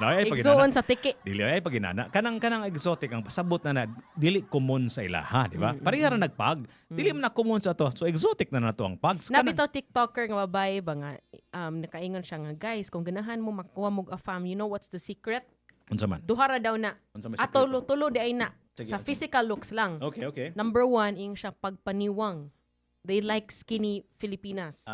Laay paginana. Igsuon sa tiki. Dili ay paginana. Kanang exotic ang pasabot na dili common sa ilaha, di ba? Parihara nagpag. Dili man na common sa to. So exotic na to ang pag. So, Nabitaw TikToker nga babae ba nga nakaingon siya nga, guys, kung ganahan mo makuha mo afam, you know what's the secret? unsa man? Duhara daw na. Unsa may Ato secret? tulo di ay na. Sige, Sa okay. physical looks lang. Okay. Number 1, ing siya pagpaniwang. They like skinny Filipinas.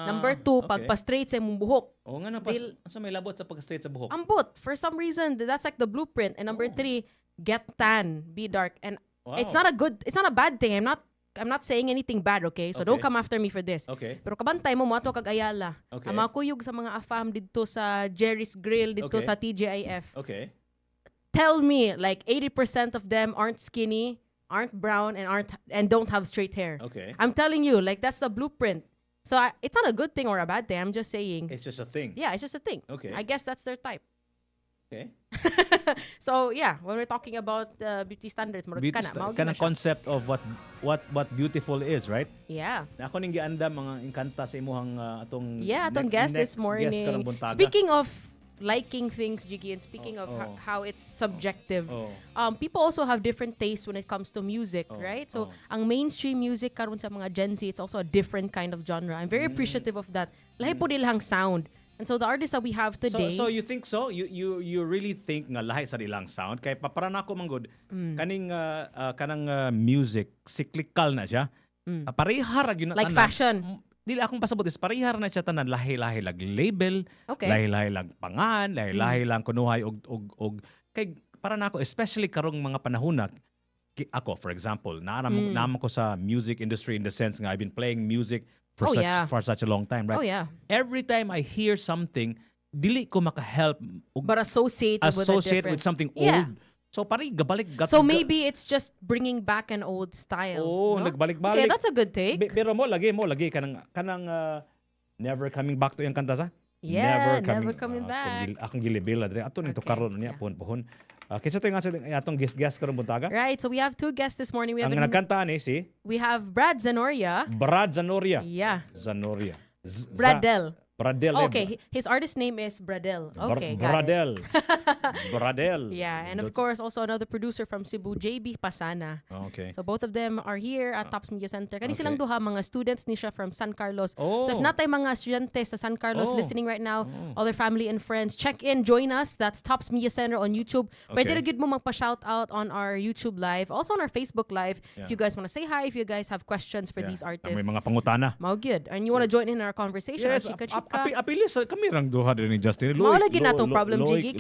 Number 2, okay. pagpa-straight sa imong buhok. O nga na, unsa may labot sa pag-straight sa buhok? Ambot. For some reason, that's like the blueprint. And number 3, get tan, be dark. And Wow. it's not a bad thing. I'm not saying anything bad, okay? So don't Okay. come after me for this. Okay. Pero kabantay mo ato kag Ayala. Okay. Ang mga kuyog sa mga afam dito sa Jerry's Grill, dito Okay. sa TGIF. Okay. Tell me, like 80% of them aren't skinny, aren't brown, and don't have straight hair. Okay. I'm telling you, like that's the blueprint. So it's not a good thing or a bad thing. I'm just saying. It's just a thing. Yeah, it's just a thing. Okay. I guess that's their type. Okay. So yeah, when we're talking about beauty standards, Kanang concept of what beautiful is, right? Yeah. Na ako ning giandam mga inkanta sa imuhang atong Atong guest this morning. Guest karong buntaga. Speaking of liking things, Jiggy, and speaking of Oh. how it's subjective, Oh. people also have different tastes when it comes to music, Oh. right? So, Oh. ang mainstream music karon sa mga Gen Z, it's also a different kind of genre. I'm very appreciative of that. Lahi po nilang sound. And so the artists that we have today, So you think so? You really think nga lahi sa ilang sound kay para nako manggod kaning kanang music cyclical na siya. Parihara gyud na like tanan. fashion. Dili akong pasabot is parihara na siya tanan lahi-lahi lag label, Okay. lahi-lahi lag pangan, lahi-lahi lang kunuhay og kay para nako especially karong mga panahon na ako for example, naman ko sa music industry in the sense nga I've been playing music for such a long time, right? Oh yeah. Every time I hear something, dili ko maka-help But associate with something Yeah. old. So pari gabalik So maybe it's just bringing back an old style. Oh, no? nagbalik-balik. Okay, that's a good take. Pero mo lagi kanang never coming back to yung kanta sa? Yeah, never coming back. Akong gilibil adre ato nito Okay, karon niya yeah. pohon. Kaysa to nga sa atong guest karon buntaga. Right, so we have 2 guests this morning. Ang nagkanta ni si We have Brad Zanoria. Brad Zanoria. Yeah. Zanoria. Bradel. Bradel. Okay, his artist name is Bradel. Okay, got it. Bradel. Bradel. Yeah, and of course also another producer from Cebu, JP Pasana. Okay. So both of them are here at Tops Media Center. Kani Okay. silang duha mga students ni siya from San Carlos. Oh. So if natay mga estudyante sa San Carlos Oh. listening right now, all their family and friends, check in, join us. That's Tops Media Center on YouTube. Pwede Okay. na gid mo magpa-shout out on our YouTube live, also on our Facebook live. Yeah. If you guys want to say hi, if you guys have questions for these artists. May mga pangutana. Mao good. And you want to join in our conversation? Chika-chika. Apilis kami rang duha din ni Justin. Mao lagi natong problem, Jiggy.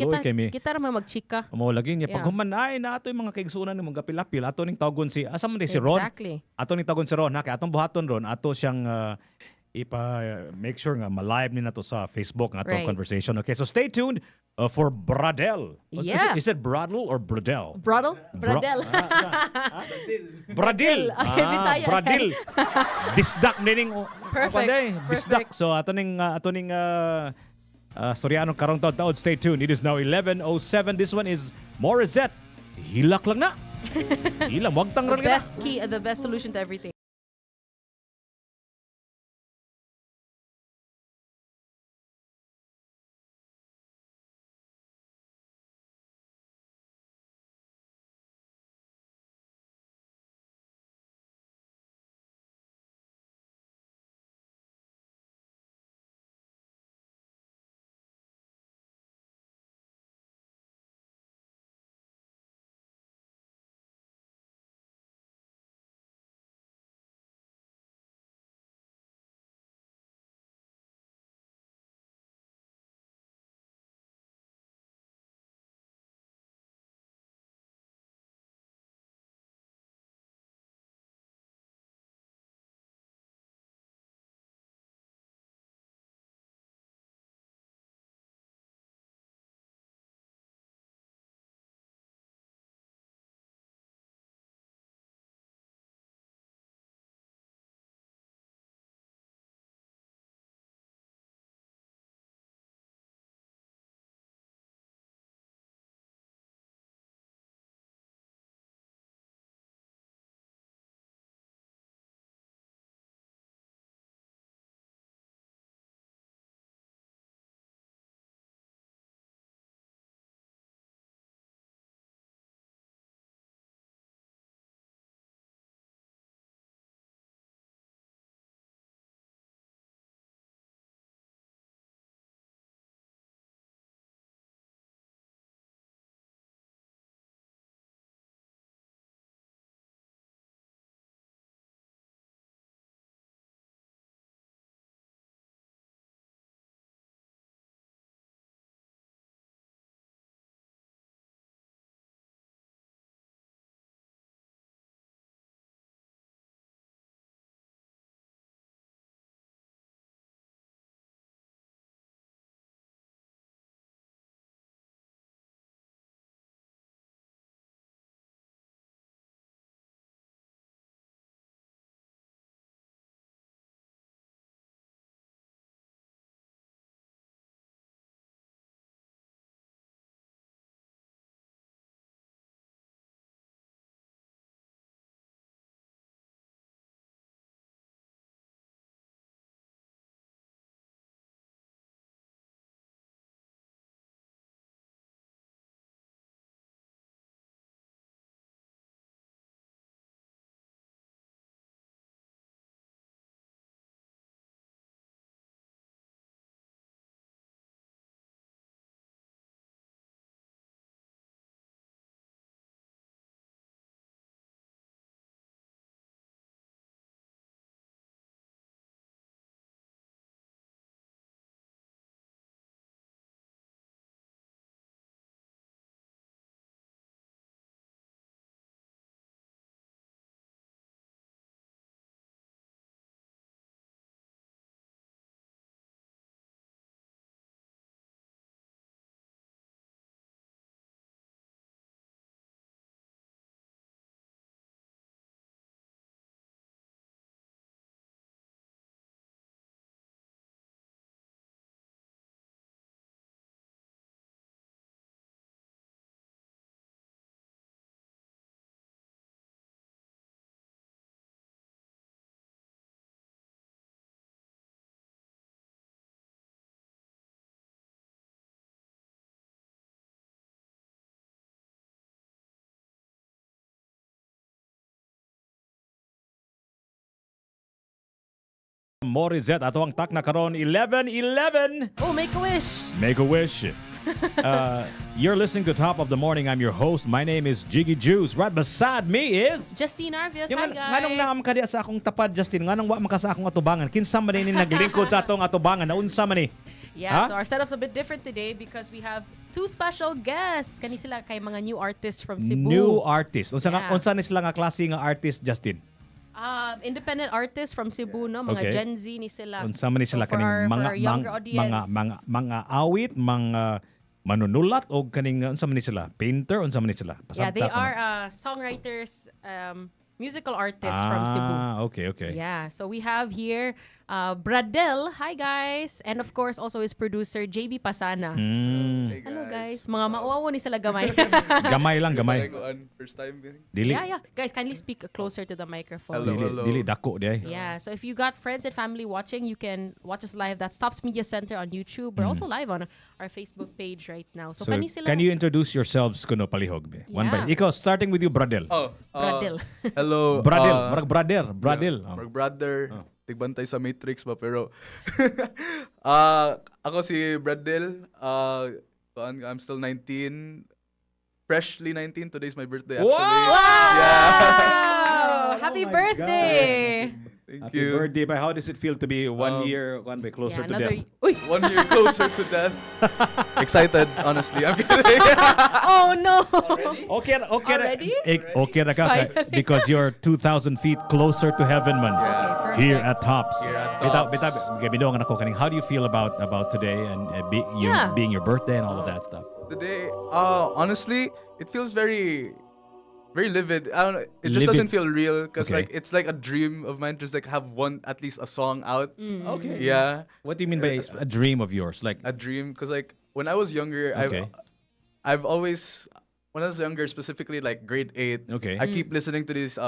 Kita ra magchika. Mao lagi niya Yeah. pag human ay na ato yung mga kaigsunan ni mga apil-apil ato ning tawgon si asa man di si Ron. Exactly. Ato ning tawgon si Ron ha kay atong buhaton Ron ato siyang make sure nga ma-live ni nato sa Facebook nga atong Right. conversation. Okay, so stay tuned for Bradel. Yeah. Is it Bradel or Bradel? Bradel? Bradel. Bradel. Okay, Bisaya. Bradel. Bisdak nining Perfect. Bisdak. So ato ning Soriano karong taod. Stay tuned. It is now 11:07. This one is Morissette. Hilak lang na. Hilak, wag tang The best solution to everything. Morizet ato ang takna karon 11:11. Oh, make a wish. Make a wish. You're listening to Top of the Morning. I'm your host. My name is Jiggy Juice. Right beside me is Justine Arvias. yung Hi, guys. nganong naam ka diya sa akong tapad, Justin. Nganong wa man ka sa akong atubangan. Kinsa man ni naglingkod sa atong atubangan? Naunsa man ni? Yeah, Ha? so our setup's a bit different today because we have two special guests. Kani sila kay mga new artists from Cebu. New artist. Unsa Yeah. unsa ni sila nga klase nga artist, Justin? Independent artists from Cebu, no? Mga Okay. Gen Z ni sila. Unsa man ni sila So for kaning our- for mga our younger audience. mga awit, mga manunulat o kaning unsa man ni sila? Painter unsa man ni sila? Yeah, they Pasabta ko na. are songwriters, musical artists from Cebu. Okay. Yeah, so we have here Bradel. Hi, guys. And of course, also his producer, JP Pasana. Hey Hello, guys. Mga mauwawo ni sila gamay. Gamay lang, gamay. First time. Dili yeah. Guys, kindly speak closer to the microphone. Hello. dili dako di ay. Yeah, so if you got friends and family watching, you can watch us live. That's Stops Media Center on YouTube. We're also live on our Facebook page right now. So, So, kani sila. can you introduce yourselves kuno palihog be? One by. Yeah. Ikaw starting with you, Bradel. Bradel. Hello. Bradel, marag Bradel. Oh. Marag brother. Tigbantay sa Matrix ba pero ako si Bradel. I'm still 19. Freshly 19. Today's my birthday actually. Wow! Wow! Happy my birthday! Thank Happy you. birthday. But how does it feel to be one by closer to death? Uy! 1 year closer to death. Excited, honestly. I'm kidding. Oh no! Okay Already? Okay na ka Finally. because you're 2,000 feet closer to heaven, man. Okay, Here perfect. at Tops. Here at Bitaw, Tops. gabindongan ako kaning. How do you feel about today and Yeah. being your birthday and all of that stuff? Today, honestly, it feels very livid. I don't know. It just Livid. doesn't feel real because Okay. like it's like a dream of mine. Just like have at least a song out. Okay. Yeah, What do you mean by a dream of yours? Like a dream. Because like when I was younger, Okay. I've always when I was younger, specifically like grade 8. Okay. I keep listening to these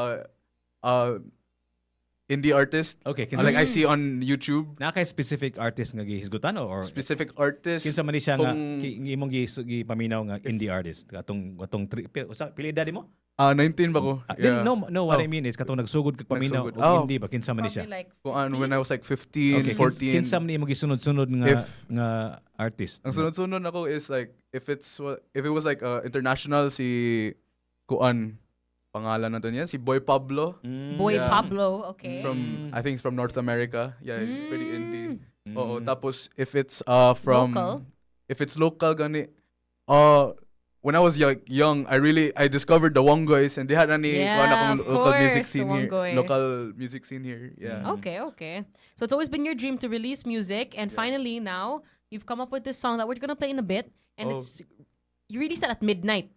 indie artists. Okay, Like I see on YouTube na kay specific artist nga gihisgutan or specific artists. kinsa man ni siya nga kung- imong gipaminaw nga indie artist atong pili edad mo? 19 ba ko? Yeah. No, what Oh. I mean is katong nagsugod kag paminaw Nagsugod. og Oh. indie ba kinsa man ni siya? Probably like Kung when I was like 15, Okay, 14. kinsa man ni imong gisunod-sunod nga If- nga artist? Ang sunod-sunod ako is like if it was like international si Kuan pangalan nato niya si Boy Pablo Boy Yeah. Pablo. Okay. from I think it's from North America. Yeah, he's pretty indie. Mm. Oo, tapos if it's from Local? if it's local gani when I was young, I discovered the Wongoys and they had any Yeah, kuan akong of local music course, the scene here. Wongoys. Local music scene here. Yeah. Okay. So it's always been your dream to release music, and finally now you've come up with this song that we're gonna play in a bit, and Oh. it's you released it at midnight.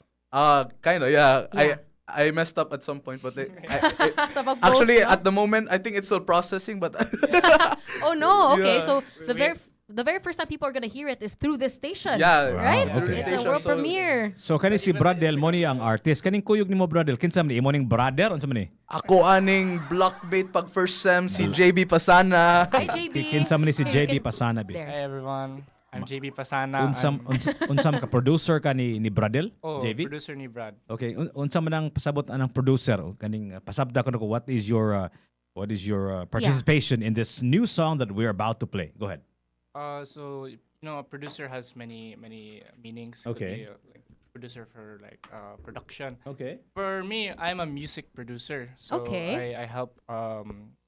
Kind of, yeah. Yeah. I messed up at some point, but Sa pag-post, actually no? at the moment I think it's still processing, but Oh no, okay. Yeah. So the very first time people are gonna hear it is through this station. yeah, Right? Wow, okay. It's a world premiere. So kani si Bradel mo ni ang artist. Kaning kuyog nimo Bradel kinsa man ni imo ning brother unsa man ni? ako aning blockbait pag first sem si JB Pasana. Hi, JB. Kinsa man ni si Here, you JB can- Pasana be? There. Hi everyone, I'm JP Pasana. Unsam ka producer ka ni Bradel? JB? Producer ni Brad. Okay, unsa man ang pasabot anang producer o kaning pasabda ko nako what is your participation in this new song that we're about to play? Go ahead. So you know, a producer has many meanings. It could Okay. be, like, producer for like production. Okay. For me, I'm a music producer. So Okay. I help.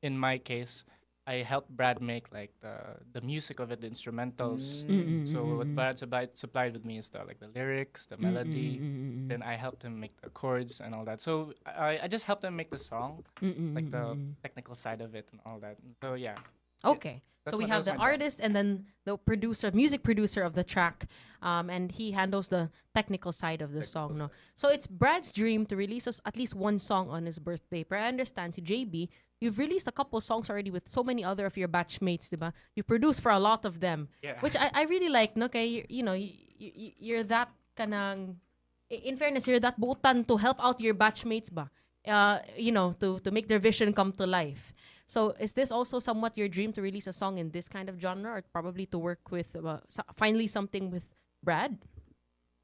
In my case, I help Brad make like the music of it, the instrumentals. So what Brad supplied with me is the lyrics, the melody. Then I helped him make the chords and all that. So I just helped him make the song, like the technical side of it and all that. So yeah. Okay. So That's we what- have that the was my job. artist and then the music producer of the track, and he handles the technical side of the song. No, so it's Brad's dream to release us at least one song on his birthday. But I understand, si JB, you've released a couple songs already with so many other of your batchmates, diba? You produced for a lot of them, Yeah. which I really like. No, kay you're that kanang. In fairness, you're that buutan to help out your batchmates, ba? To make their vision come to life. So is this also somewhat your dream to release a song in this kind of genre, or probably to work with finally something with Brad?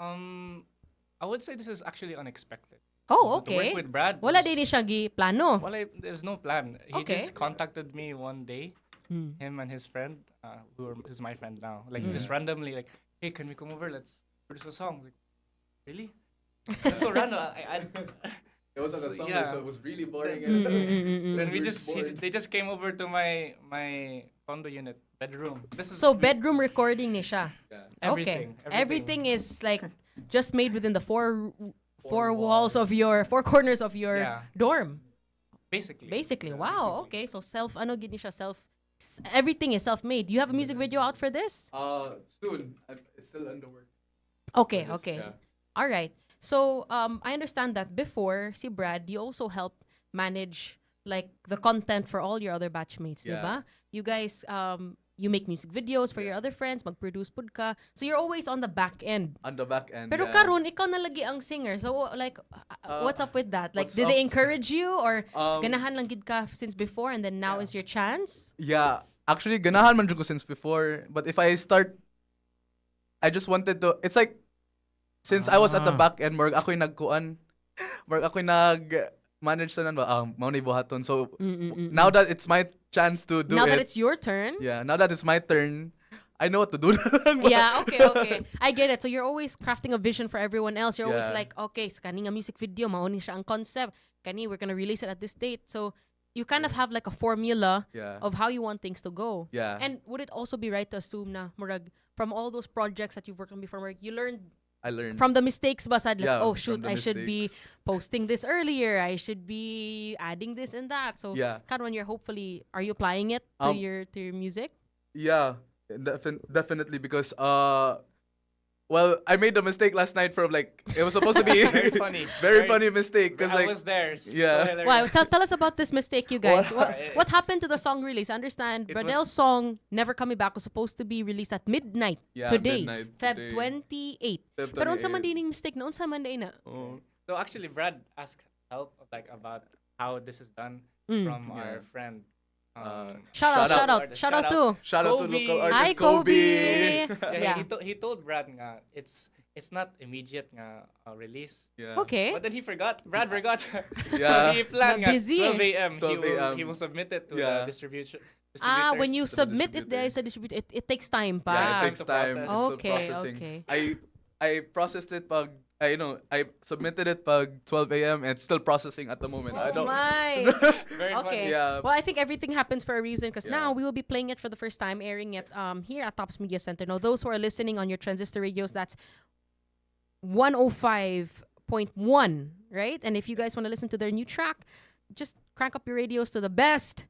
I would say this is actually unexpected. Oh, To work okay. with Brad. Wala was- din ni siya gi plano. There's no plan. He Okay. just contacted me one day. him and his friend, who's my friend now, like just randomly like, hey, can we come over? Let's produce a song. Like, really? That's so random. It was like a So, summer, yeah. so it was really boring. Then We they just came over to my condo unit bedroom. This is So bedroom recording ni siya. everything. Okay. Everything is like just made within the four walls of your four corners of your Yeah. dorm. Basically. Wow. Okay. So gini siya everything is self-made. Do you have a music video out for this? Soon. It's still under work. Okay. Yes, Okay. yeah. All right. So I understand that before si Brad, you also helped manage like the content for all your other batchmates, Yeah. diba? You guys you make music videos for your other friends, mag-produce pud ka. So you're always on the back end. On the back end. Pero yeah. karon ikaw na lagi ang singer. So like what's up with that? Like what's did they up? encourage you or Um, ganahan lang gid ka since before and then now Yeah. is your chance? Yeah, actually, ganahan man jud ko since before. But if I start, I just wanted to. It's like, since I was at the back end, morg ako'y nagkuan, morg ako'y nag-manage tanan ba, mao ni buhaton. So now that it's my chance to do Now it, that it's your turn. yeah, now that it's my turn, I know what to do. Yeah, okay. I get it. So you're always crafting a vision for everyone else. You're always Yeah. like, okay, sa kani nga music video, mauni siya ang concept. Kani, we're gonna release it at this date. So you kind of have like a formula Yeah. of how you want things to go. Yeah. And would it also be right to assume na, murag, from all those projects that you've worked on before, you learned I learned. from the mistakes ba sad, like, Yeah, oh from shoot, the I should be mistakes. posting this earlier. I should be adding this and that. So Yeah. karon you're hopefully, are you applying it to your music? Yeah, definitely because well, I made a mistake last night from like it was supposed to be Very funny. very funny mistake because I like was there. yeah. So Wow, tell us about this mistake, you guys. Well, What happened to the song release? I understand It Bradel's was- song "Never Coming Back" was supposed to be released at midnight Yeah, today, midnight Feb today. 28. Feb Pero unsa man 28. din yung mistake na unsa man din na? Oh. So actually, Brad asked help like about how this is done Mm. from Yeah. our friend. Shout Shout out to. Shout out to Kobe. local artist Hi, Kobe. Yeah, Yeah. he told Brad nga it's not immediate nga release. Yeah. Okay. But then he forgot. Brad forgot. Yeah. So he planned nga Busy. 12 a.m. 12 He will submit it to Yeah. the distribution. When you To the submit it there distributor. is a distributor, it takes time Yeah, pa. it takes to time. process. It's still Okay, processing. okay. I processed it pag I submitted it pag 12 a.m. and it's still processing at the moment. I Oh don't my. Very Okay. funny. Yeah. Well, I think everything happens for a reason because Yeah. now we will be playing it for the first time, airing it here at Tops Media Center. Now, those who are listening on your transistor radios, that's 105.1, right? And if you guys want to listen to their new track, just crank up your radios to the best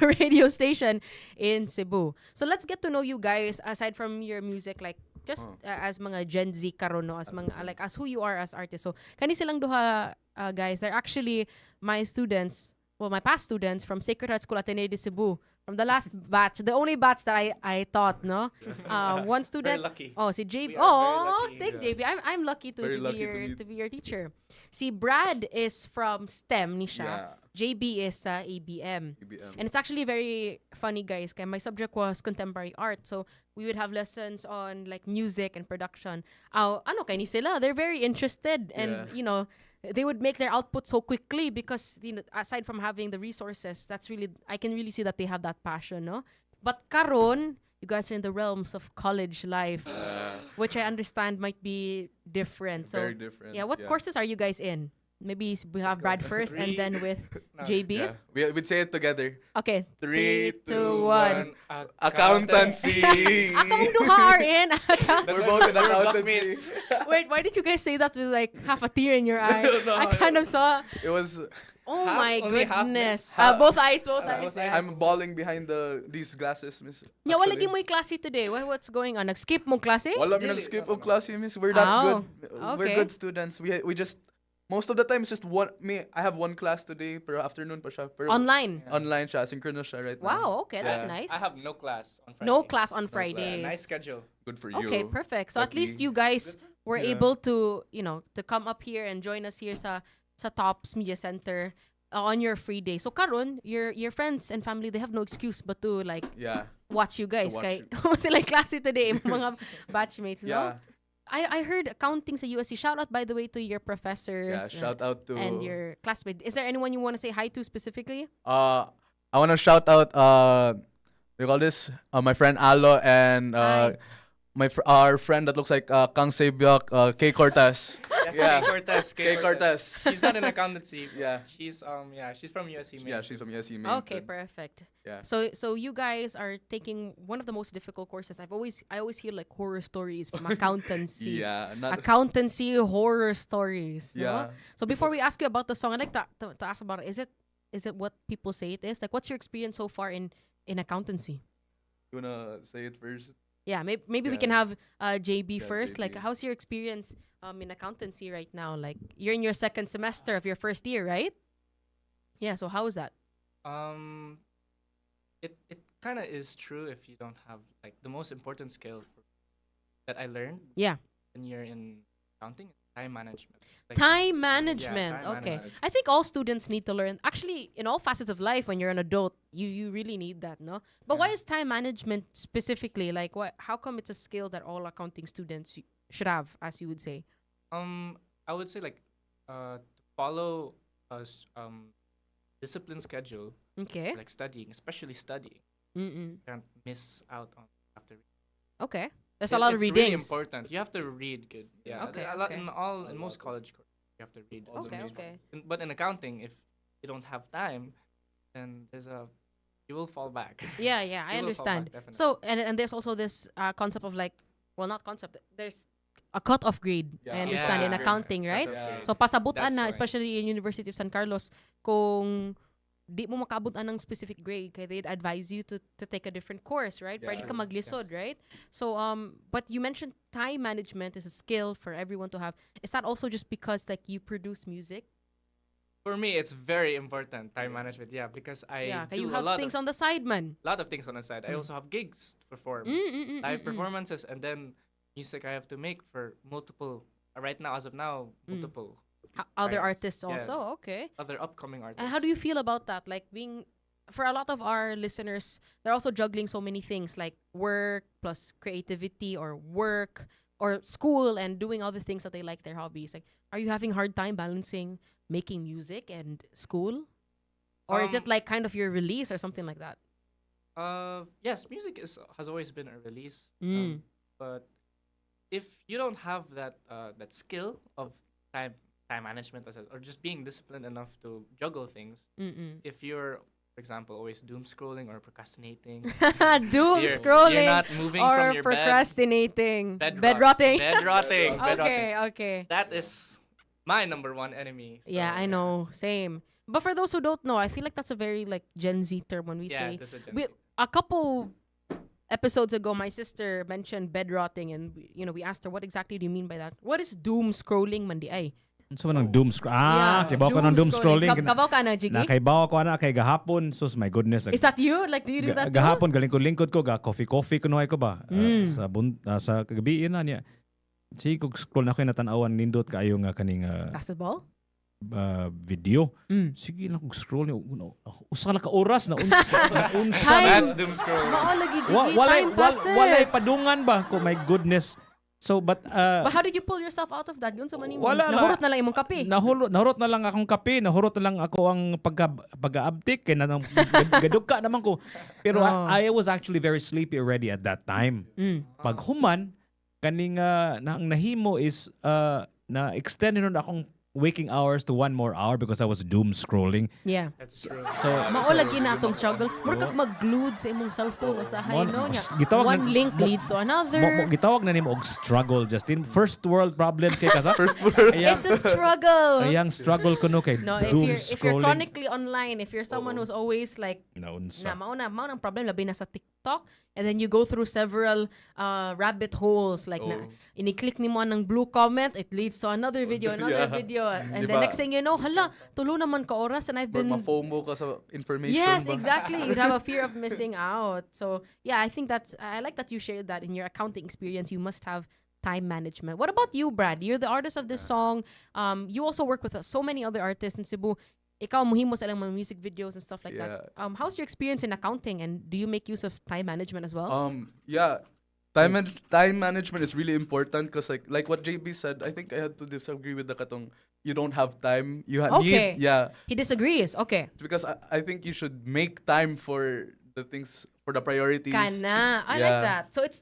radio station in Cebu. So let's get to know you guys aside from your music, like just as mga Gen Z karon, no, as mga like as who you are as artists. So kani silang duha guys, they're actually my students, well, my past students from Sacred Heart School Ateneo de Cebu. From the last batch, the only batch that I taught, no? One student. Very lucky. Oh, si JB. We are very Oh, lucky. thanks, Yeah. JB. I'm lucky to Very be lucky your to to be your teacher. Si Brad is from STEM, ni siya. Yeah. JB is ABM. ABM. And it's actually very funny, guys. Kaya my subject was contemporary art. So we would have lessons on like music and production. Ano kay ni sila? They're very interested and Yeah. They would make their output so quickly because aside from having the resources, I can really see that they have that passion, no? But karon, you guys are in the realms of college life, which I understand might be different. So Very different. yeah, what courses are you guys in? Maybe we have Brad first and then with No, JB. Yeah. We'd say it together. Okay. 3, 2, 1. 1. Accountancy. Kaming duha are in account. We're both in accountancy. blockmates. Wait, why did you guys say that with like half a tear in your eye? No, I kind of saw. It was. Oh Half- my only half goodness. miss. Both eyes, both Both eyes. eyes. I'm balling behind these glasses, miss. Yeah, wala actually. di mo yung klase today. What's going on? Nag-skip mo klase? Wala mi Dili. nag-skip og klase, miss. We're that good. We're okay. good students. We just most of the time it's just one. I have one class today, pero afternoon pa siya. Pero Online. Online siya, synchronous siya right now. Wow, okay, that's Yeah. nice. I have no class on Friday. No class on class. Fridays. Nice schedule. Good for you. Okay, perfect. So at Lucky. least you guys were Yeah. able to, to come up here and join us here sa Tops Media Center on your free day. So karon, your friends and family, they have no excuse but to like Yeah. watch you guys. To Kay watch sila klase today, mga batchmates, no? Yeah. I heard accounting sa USC. Shout out, by the way, to your professors. Yeah. Shout out to. and your classmates. Is there anyone you want to say hi to specifically? I want to shout out you call this? My friend Alo and Hi. our friend that looks like Kang Sebyok, Kay Cortez. Yes, Yeah. Kay Cortez. Kay Cortez. She's not in accountancy. But Yeah. she's from USC. Yeah, she's from USC. Okay, perfect. Yeah. So you guys are taking one of the most difficult courses. I always hear like horror stories from accountancy. Yeah, not Accountancy horror stories. No? yeah. So before we ask you about the song, I'd like to ask about it. Is it what people say it is? Like, what's your experience so far in accountancy? You wanna say it first? Yeah, maybe we Yeah. can have JB Yeah, first. Like, JB. how's your experience in accountancy right now? Like, you're in your second semester of your first year, right? Yeah. So how is that? It kind of is true if you don't have like the most important skill that I learned Yeah. when you're in accounting, time management. Like, Time management. time Okay. management. I think all students need to learn. Actually, in all facets of life, when you're an adult, you really need that, no? But why Yeah. is time management specifically? Like, what? How come it's a skill that all accounting students should have, as you would say? I would say like to follow discipline schedule, Okay. like studying, especially studying. Mm-mm. Can't miss out on after. Okay. There's a lot of It's really readings. important. You have to read good. Yeah. Okay, A lot okay. in most college courses, you have to read. Okay, most okay. But in accounting, if you don't have time, then you will fall back. Yeah, yeah, I You will fall understand. back, definitely. So, and there's also this concept of like, well, not concept. There's a cut-off grade. I Yeah. understand in Yeah. accounting, right? Yeah. So pasabutan That's na, why. especially in University of San Carlos, kung di mo makabutan ng specific grade, kaya they'd advise you to take a different course, right? Yeah. Pwede ka maglisod, Yes. right? So, but you mentioned time management is a skill for everyone to have. Is that also just because like you produce music? For me, it's very important time management. Yeah, because I Yeah, kaya do you a have lot things of on the side, man. lot of things on the side. I also have gigs to perform, live performances, and then music I have to make for multiple. Right now, as of now, multiple Other clients. artists also, Yes. okay. Other upcoming artists. And how do you feel about that? Like being, for a lot of our listeners, they're also juggling so many things like work plus creativity or work or school and doing other things that they like, their hobbies. Like, are you having hard time balancing making music and school? Or is it Um, like kind of your release or something like that? Yes, music has always been a release. Mm. But if you don't have that skill of time management or just being disciplined enough to juggle things, Mm-mm. if you're, for example, always doom scrolling or procrastinating, Doom you're scrolling not moving or from your procrastinating. bed Rotting. bed rotting, bed rotting. Okay, okay. That is my number one enemy. Yeah, I know. Same. But for those who don't know, I feel like that's a very like Gen Z term when we Yeah, say that's a we, a couple episodes ago, my sister mentioned bed rotting, and we asked her what exactly do you mean by that. What is doom scrolling, mandi ay? So man ang doom scroll. Kibaw ko ng doom scrolling. Kabaw ka na, Jiggy? Nakaibaw ko na kay gahapon. Sus, my goodness. Is that you? Like, do you do that too? Gahapon galingkod-lingkod ko ga coffee kunuhay ko ba. Sa gabi na niya. Si kog scroll na ko natanawan nindot kaayo nga kaning Basketball? video. Sige lang kog scroll niyo. Usa ka oras na unsa Time. That's doom scrolling. Mao lagi, Jiggy. Time passes. walay padungan ba ko, my goodness. So but But how did you pull yourself out of that? Yun sa manimo. Wala na. Nahurot na lang imong kape. nahurot na lang akong kape, nahurot na lang ako ang pag-uptick kay nang gadugka naman ko. Pero Oh. I was actually very sleepy already at that time. Pag human kaning na ang nahimo is na extend na akong waking hours to 1 more hour because I was doom scrolling. Yeah. That's true. So Mao lagi na atong struggle. Mura kag mag-glued sa imong cellphone usahay, no? Nya. gitawag One na- link leads to another. gitawag na nimo og struggle, Justin. First world problems kay kasa. First word. It's a struggle. Ayang struggle ko no kay No, doom if you're scrolling. chronically online, if you're someone who's always like Naunsa. mao nang problem labi na sa TikTok, and then you go through several rabbit holes like na ini-click nimo ang blue comment, it leads to another video, another Yeah. video, and the Diba? next thing you know, hala, tulo naman ka oras and I've Or been ma-FOMO ka sa information Yes, ba? exactly. You'd have a fear of missing out. So, yeah, I think I like that you shared that in your accounting experience. You must have time management. What about you, Brad? You're the artist of this song. You also work with so many other artists in Cebu. Ikaw muhimo sa ilang mga music videos and stuff like that. How's your experience in accounting, and do you make use of time management as well? Yeah. Time management is really important because like what JB said, I think I had to disagree with the katong you don't have time. You Okay. need He disagrees. Okay. It's because I think you should make time for the things for the priorities. Kana. I like Yeah. that. So it's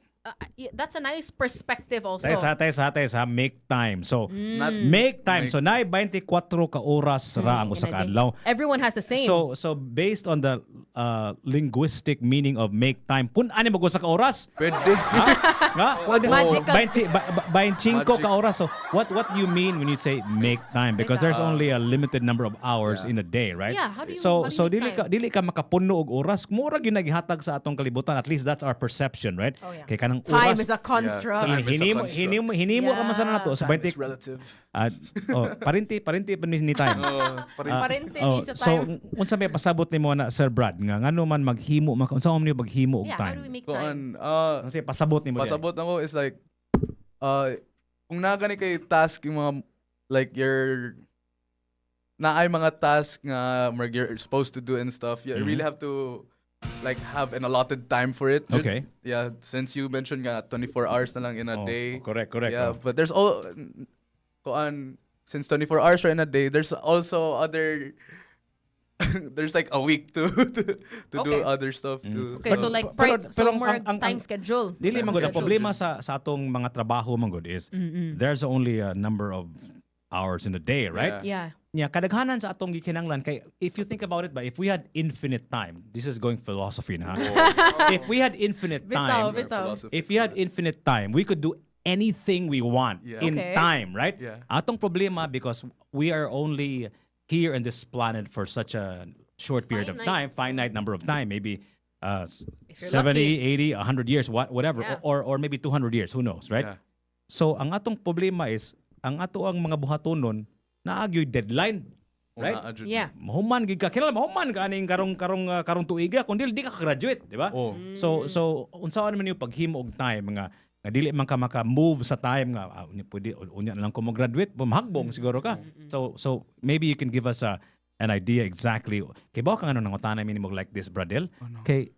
that's a nice perspective also. Tayo sa make time. So Not make time. So naay 24 ka oras ra ang in usa a ka day. adlaw. Everyone has the same. So based on the linguistic meaning of make time, kun ani mo sa ka oras? pwede. Ha? Nga? Magic ka. 25 ka oras. So what do you mean when you say make time? Because there's only a limited number of hours in a day, right? Yeah, how do you So make dili ka makapuno og oras. Mura gyud naghihatag sa atong kalibutan. At least that's our perception, right? Oh, yeah. Kay kanang Time oras. is a construct. Yeah, time is a construct. Hinimo ka masana na to. So Time is 20 relative. parinti pa ni time. Parente Oh, ni sa so time. unsa may pasabot nimo na Sir Brad nga ngano man maghimo unsa man niyo maghimo og Yeah, how do we time? make time? Kasi pasabot nimo. Pasabot ako is like, kung nagani kay task yung mga, like your, naay mga task nga you're supposed to do and stuff, you really have to like have an allotted time for it. Okay. Yeah, since you mentioned nga 24 hours na lang in a day. Correct. Yeah, Oh. but there's all, since 24 hours are in a day, there's also other, there's like a week to do Okay. other stuff too. Okay, so like so more time schedule. Dili Time man gud ang schedule. problema sa atong mga trabaho man gud is there's only a number of hours in a day, right? Yeah. Yeah, kadaghanan sa atong gikinahanglan kay if you think about it ba, if we had infinite time, this is going philosophy na. If we had infinite time, Bitaw. if we had infinite time, we could do anything we want in Okay. time, right? Yeah. Atong problema because we are only here in this planet for such a short period of time, finite number of time, maybe If you're 70, lucky. 80, 100 years, whatever, Yeah. or maybe 200 years, who knows, right? Yeah. So ang atong problema is ang ato ang mga buhatonon naagyoy deadline, right? Yeah. Mahuman gid ka kinala mahuman ka aning karong tuiga kundi di ka graduate, di ba? Oh. So unsaon man yung paghimo og time nga dili man ka maka-move sa time nga pwede unya na lang ko mo-graduate, mahagbong siguro ka. So maybe you can give us an idea exactly. Kay ba ka ano nang utana mi mo like this, Bradel? Kay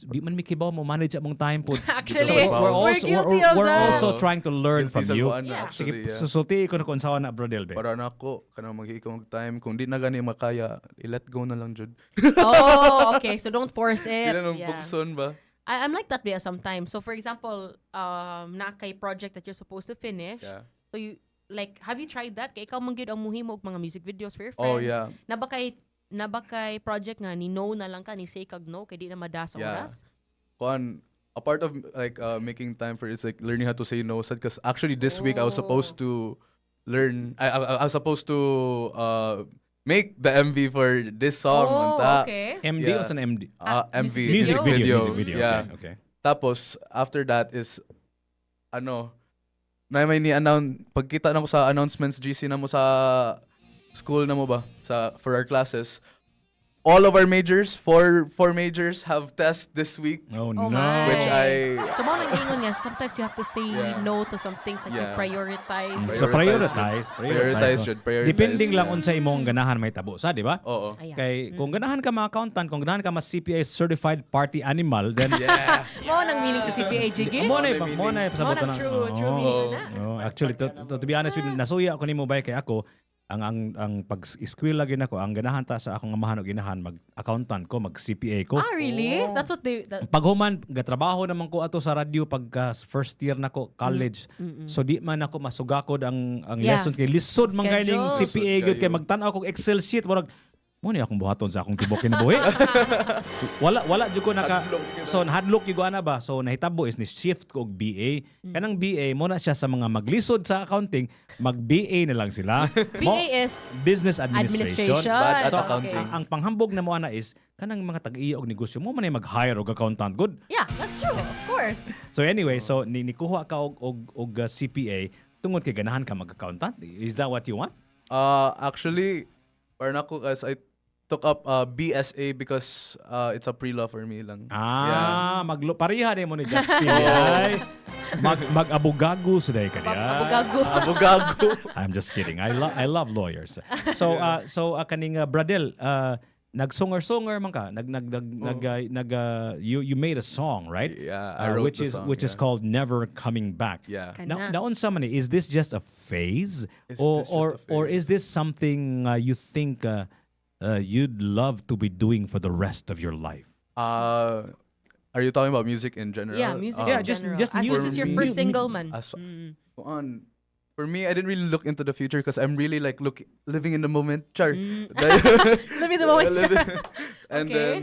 di man mi kibaw mo manage among time po. Actually, we're guilty of we're that. also trying to learn from you. Yeah. Sige, susulti ko na kung saan na Bradel be. Para na ako, kanang maghikong time. Kung di na gani makaya, i-let go na lang, Jud. Oh, okay. So don't force it. Hindi na nung Yeah. pugson ba? I'm like that Bea sometimes. So for example, na kay project that you're supposed to finish. Yeah. So you like have you tried that? Kay ikaw man gyud ang muhimo og mga music videos for your friends. Oh, yeah. Na ba kay project nga ni no na lang ka ni say kag no kay di na madasa Yeah. oras. A part of like making time for is like learning how to say no. Because actually this week I was supposed to learn. I was supposed to make the MV for this song. Oh, Unta. okay. MD Yeah. o sa MD? MV. Music video. Music video. Yeah. Okay. Tapos, after that is, na may ni-announce, pagkita na ko sa announcements GC na mo sa school na mo ba, for our classes, all of our majors, four majors have tests this week, Oh, Oh no. my. which I, So mo nang ingon nga sometimes you have to say Yeah. no to some things that you Yeah. prioritize. So prioritize. prioritize, So, Jud, prioritize. depending lang yeah. unsa imong ganahan may tabo sa, di ba? Oo. Ayan. Kay kung ganahan ka ma-accountant, kung ganahan ka ma-CPA certified party animal, then Yeah. Mo nang meaning sa CPA jigi. mo na Meaning. mo na pasabot Mo na na. true meaning na. Actually to be honest with you, nasuya ako nimo bay kay ako ang pag-school lagi nako ang ganahan ta sa akong amahan og ginahan mag-accountant ko, mag-CPA ko. Ah, really? Oh. That's what they Paghuman gatrabaho naman ko ato sa radio pagka first year nako college. So di man ako masugakod ang Yeah, lessons kay lisod man kay ning schedule. CPA gyud kay Kayo. magtan-aw kog Excel sheet murag mo ni akong buhaton sa akong tibok kinabuhi. wala jud ko naka so hadlok gyud ko ana ba. So nahitabo is ni shift ko og BA. Kanang BA mo na siya sa mga maglisod sa accounting, mag-BA na lang sila. BA is Business Administration. administration. Bad at So, accounting. ang panghambog na mo ana is kanang mga tag-iya og negosyo mo man ay mag-hire og accountant good. Yeah, that's true. Of course. So anyway, so nikuha ka og CPA tungod kay ganahan ka mag-accountant. Is that what you want? Actually, parang ako, as I took up BSA because it's a pre-law for me lang. Pariha din mo ni Justin. ay. Mag-abogago sa day ka niya. Abugago. Abogago. I'm just kidding. I love lawyers. So kaning Bradel, nagsunger-sunger man ka. You made a song, right? Yeah, I wrote which the is song, which is yeah. called Never Coming Back. Yeah. Kana. Now unsa man ni, is this just a phase Is or this just a or phase? is this something you think you'd love to be doing for the rest of your life? Are you talking about music in general? Yeah, music Yeah, in just- general. just As this music. is your For first me- single, man. As- For me, I didn't really look into the future because I'm really like living in the moment. Char. Living the moment. And Okay. then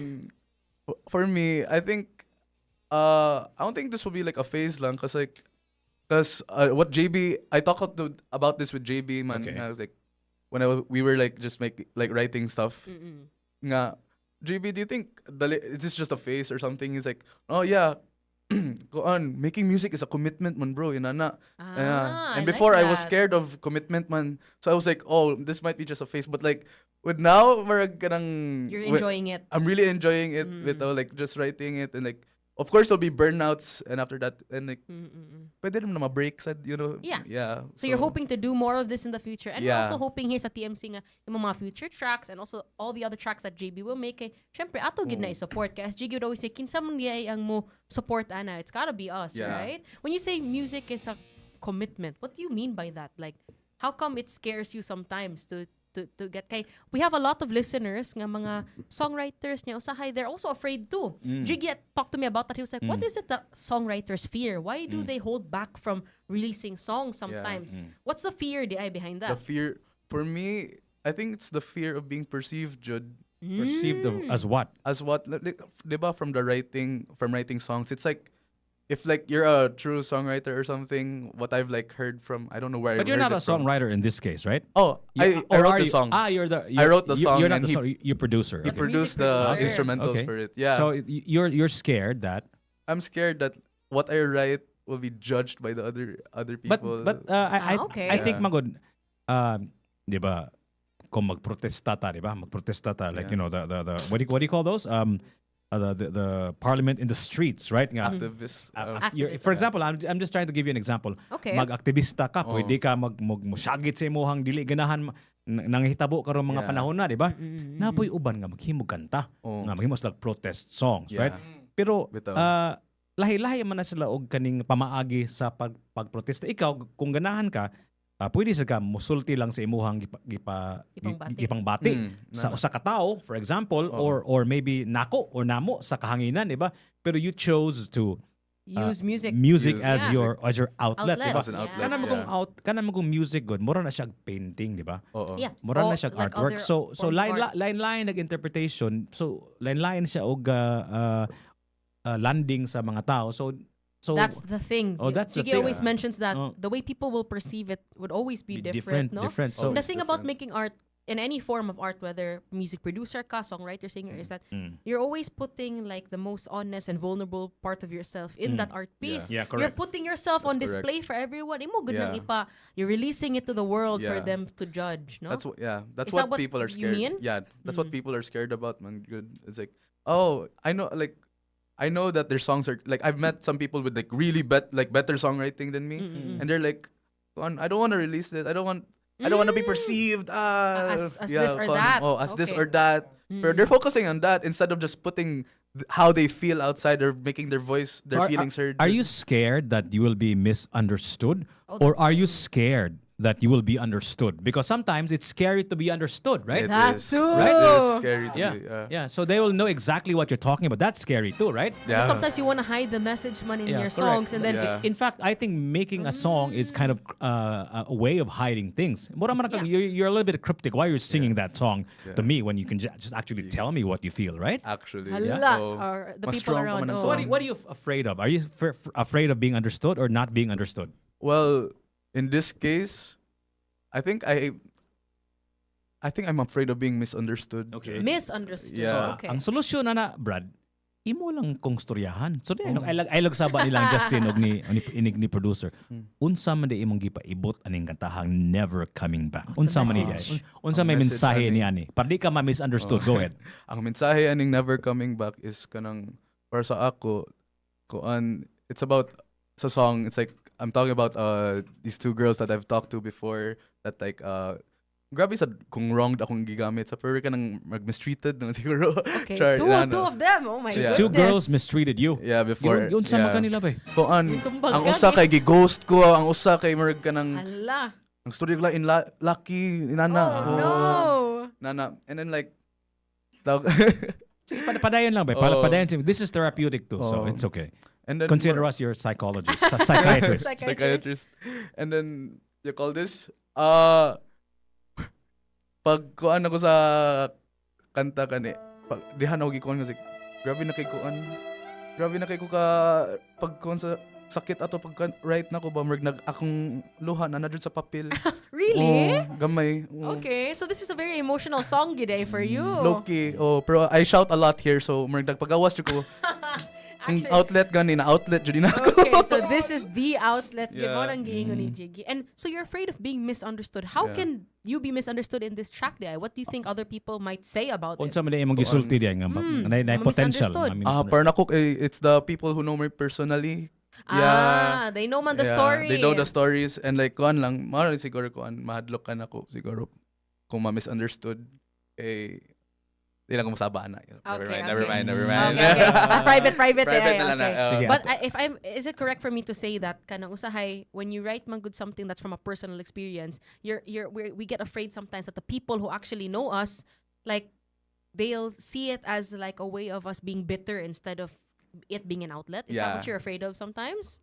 for me, I think I don't think this will be like a phase lang because what JB I talked about this with JB man. Okay. I was like we were like just writing stuff. Mm-mm. Nga, JB, do you think is this just a phase or something? He's like, oh yeah, go on. Making music is a commitment, man, bro. Inana. Ah, And I before like I was that. scared of commitment, man. So I was like, oh, this might be just a phase. But like, with now, You're enjoying it. I'm really enjoying it with like just writing it and like, of course there'll be burnouts and after that and like, pwede rin na ma-break sad, Yeah. Yeah. So you're hoping to do more of this in the future. And we're Yeah. also hoping here sa TMC nga, yung mga future tracks and also all the other tracks that JB will make. Syempre, ato gid na i-support. Kaya as JB would always say, kinsa man niya ang mo support, ana. It's gotta be us, Yeah. right? When you say music is a commitment, what do you mean by that? Like, how come it scares you sometimes to get kay we have a lot of listeners nga mga songwriters niya usahay they're also afraid too. Jiggy talked to me about that. He was like, what is it that songwriters fear? Why do they hold back from releasing songs sometimes? What's the fear behind The that? fear, for me, I think it's the fear of being perceived, Judd. Perceived as what? As what, like, diba, from writing songs, it's like, if like you're a true songwriter or something, what I've like heard from, I don't know where But I you're heard not a it from. songwriter in this case, right? Oh, I Or wrote are the you? song. I wrote the song You're not and the you're producer. He Okay. produced Music the producer. instrumentals Okay. for it. Yeah. So you're scared that. I'm scared that what I write will be judged by the other people. But Okay. I think Yeah. magod, di ba? Kung magprotesta ta, di ba? Magprotesta ta, like Yeah. the what do you call those? The parliament in the streets, right? Nga, Activists. Activists. for example, I'm just trying to give you an example. Okay. Mag-aktivista ka, Oh. pwede ka musyagit sa imuhang dili ganahan nanghitabo karon mga Yeah. panahon na, di ba? Napoy uban nga maghimog kanta, Oh. nga maghimos like protest songs, Yeah. right? Pero Bitaw. lahi-lahi man na sila og kaning pamaagi sa pagprotesta. Ikaw kung ganahan ka, pwede sa ka musulti lang sa imuhang Ipangbati. ipangbati sa Nana. usa ka tawo, for example, Oo. or maybe nako or namo sa kahanginan, di ba? Pero you chose to Use music. Use as music. your outlet, di ba? As an outlet, Kana mo yeah. kana mo kung music good, mura na siya painting, di ba? Oo. Yeah. Mura Oh, na siya like artwork. other So forms of art. line nag-interpretation. So line siya og landing sa mga tao. So That's the thing. Oh, that's the Jiggy thing. always mentions that Oh. the way people will perceive it would always be different, no? different. Oh, So The it's thing about different. making art in any form of art, whether music producer ka, songwriter, singer, is that Mm. you're always putting like the most honest and vulnerable part of yourself in that art piece. Yeah, You're correct. putting yourself on That's correct. display for everyone. Imo good nang Yeah. ipa. You're releasing it to the world for Yeah. them to judge, no? That's what. Yeah. That's Is that what what people are you scared. mean? Yeah. That's what Mm. people are scared about, man. Good. It's like, oh, I know. Like, I know that their songs are like. I've met some people with like really better songwriting than me, and they're like, I don't want to release this. I don't want to be perceived As this or that. Oh, as this Okay. or that. But they're focusing on that instead of just putting how they feel outside or making their voice, their feelings heard. Are you scared that you will be misunderstood? Oh, Or that's are you scared that you will be understood? Because sometimes it's scary to be understood, right? It That's is. true. It is scary to Yeah. be. Yeah. So they will know exactly what you're talking about. That's scary too, right? Yeah. Sometimes you want to hide the message man in your correct. songs and then Yeah. In fact, I think making a song is kind of a way of hiding things. Mura man ka- Yeah. You're a little bit cryptic. Why you're singing that song to Yeah. me when you can just actually tell me what you feel, right? Actually. Hala, Oh. or the Mas people strong pa around. man ang Oh. song. What are you afraid of? Are you afraid of being understood or not being understood? Well, in this case, I think I'm afraid of being misunderstood. Okay. Misunderstood. Yeah. Okay. Ang solusyon na Brad, imo lang kong storyahan. So di ay saba nilang Justin og ni producer. Unsa man di imong gipaibot aning kantahang Never Coming Back. Unsa man message? niya? Unsa may Ang message mensahe ani. ni ani? Para di ka ma-misunderstood. Go ahead. Ang mensahe aning Never Coming Back is kanang para sa ako it's about sa song, it's like I'm talking about these two girls that I've talked to before that like grabe sa kung wronged akong gigamit sa pero ka nang mistreated naman siguro. Okay. Char, Two ano. of them. Oh my Yeah. goodness. Two girls mistreated you. Yeah, before. Yun sa yeah. kanila ba? Kuan, Yung sumbag ang ka, usa kay gi-ghost ko, ang usa kay marag ka nang Hala. ang story ko lucky Oh, inana. no. Nana. And then like tawag Sige, padayon lang ba? Padayon. This is therapeutic too, so it's okay. And then Consider us your psychologist, psychiatrist. psychiatrist. And then you call this pag kuan ako sa kanta kani, pag dihan ako gikuan kasi grabe na kay kuan. Grabe na kay ko ka pag kuan sa sakit ato pag right na ko ba merg nag akong luha na jud sa papel. Really? Gamay. Okay, so this is a very emotional song today for you. Low-key. Pero I shout a lot here so merg nagpagawas jud ko. Kung Actually- outlet gani na outlet jud na ako. Okay, so this is the outlet. Yeah. Gimon ang giingon ni Jiggy. And so you're afraid of being misunderstood. How Yeah. can you be misunderstood in this track day? What do you think other people might say about it? Unsa man imong gisulti diay nga na potential. misunderstood. Parang ako it's the people who know me personally. They know man the Yeah, story. They know the stories and like kuan lang, mara siguro kuan mahadlok kan ako siguro kung ma-misunderstood di lang ko masabaan na. Never mind. Okay. Private Private eh, na lang na. okay. Sige, But is it correct for me to say that kanang usahay when you write man good something that's from a personal experience, we get afraid sometimes that the people who actually know us, like they'll see it as like a way of us being bitter instead of it being an outlet. Is that Yeah. what you're afraid of sometimes?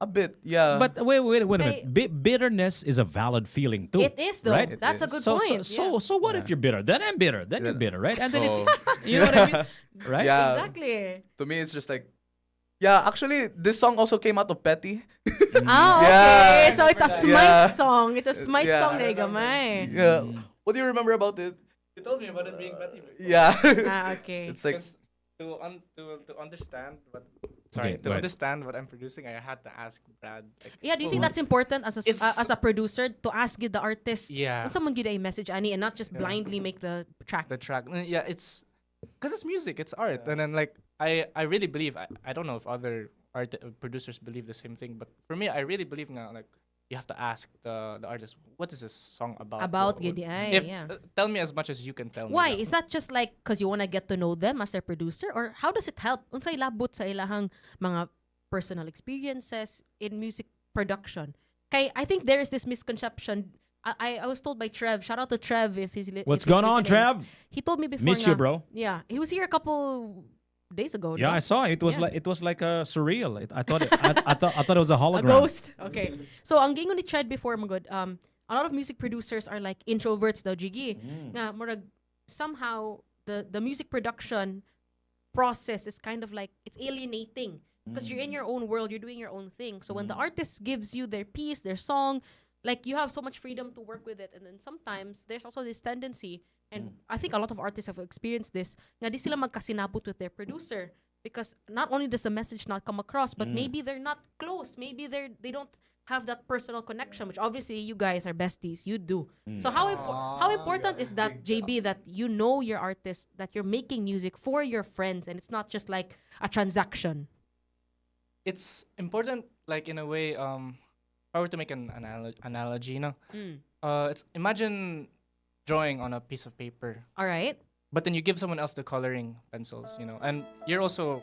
A bit, yeah. But wait a minute. Okay. Bitterness is a valid feeling too. It is though. right? It That's a is. good So point. so what if you're bitter? Then I'm bitter. Then you're bitter, right? And then Oh. you know what I mean, right? Yeah. Exactly. To me, it's just like, yeah. Actually, this song also came out of Petty. Ah, okay. Yeah. So it's a smite Yeah. song. It's a smite Yeah. song, eh, gamay. Yeah. What do you remember about it? You told me about it being petty. Yeah. Ah, okay. It's like, To understand what Okay, go ahead. understand what I'm producing, I had to ask Brad. Like, Yeah, do you think that's important as It's- a producer to ask the artist? yeah, When someone give a message, Ani, and not just blindly make the track. the track. Yeah, it's because it's music, it's art, and then like I really believe. I don't know if other producers believe the same thing, but for me, I really believe now like you have to ask the artist, what is this song about? About What- gidi ay, if, yeah. Tell me as much as you can tell me. Why? now. Is that just like because you want to get to know them as their producer? Or how does it help? Unsay labot sa ilahang mga personal experiences in music production? Kay, I think there is this misconception. I was told by Trev. Shout out to Trev if he's What's if he's going on, listening. Trev? He told me before. Miss you, nga- bro. Yeah, he was here a couple days ago. Yeah, no? I saw it. It was like surreal. I thought I thought it was a A hologram. ghost. Okay. So ang gingon ni Chad before mo good, a lot of music producers are like introverts daw Jiggy. Nga murag somehow the music production process is kind of like it's alienating because you're in your own world, you're doing your own thing. So when the artist gives you their piece, their song, like you have so much freedom to work with it, and then sometimes there's also this tendency, and I think a lot of artists have experienced this, nga di sila magkasinabot with their producer because not only does the message not come across, but maybe they're not close, maybe they don't have that personal connection, which obviously you guys are besties, you do. So how important is that, JB, that you know your artist, that you're making music for your friends, and it's not just like a transaction? It's important, like in a way. If I were to make an analogy, no, it's imagine drawing on a piece of paper, All right. but then you give someone else the coloring pencils, and you also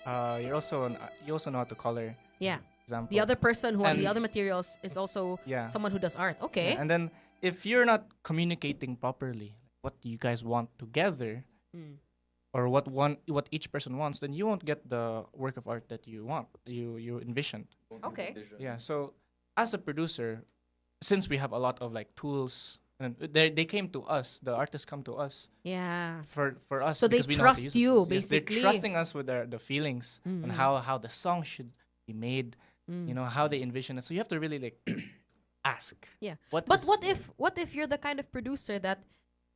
know how to color. Yeah. Example. The other person who has the And- other materials is also Yeah. someone who does art. Okay. Yeah, and then if you're not communicating properly, what you guys want together, or what each person wants, then you won't get the work of art that you want, you envisioned. Okay. Yeah. So as a producer, since we have a lot of like tools, and they came to us, the artists come to us Yeah. for us. So they because we know how to trust use the you, tools. Yes, basically. they're trusting us with the feelings and how the song should be made. How they envision it. So you have to really like ask. Yeah. What But is- what if you're the kind of producer that,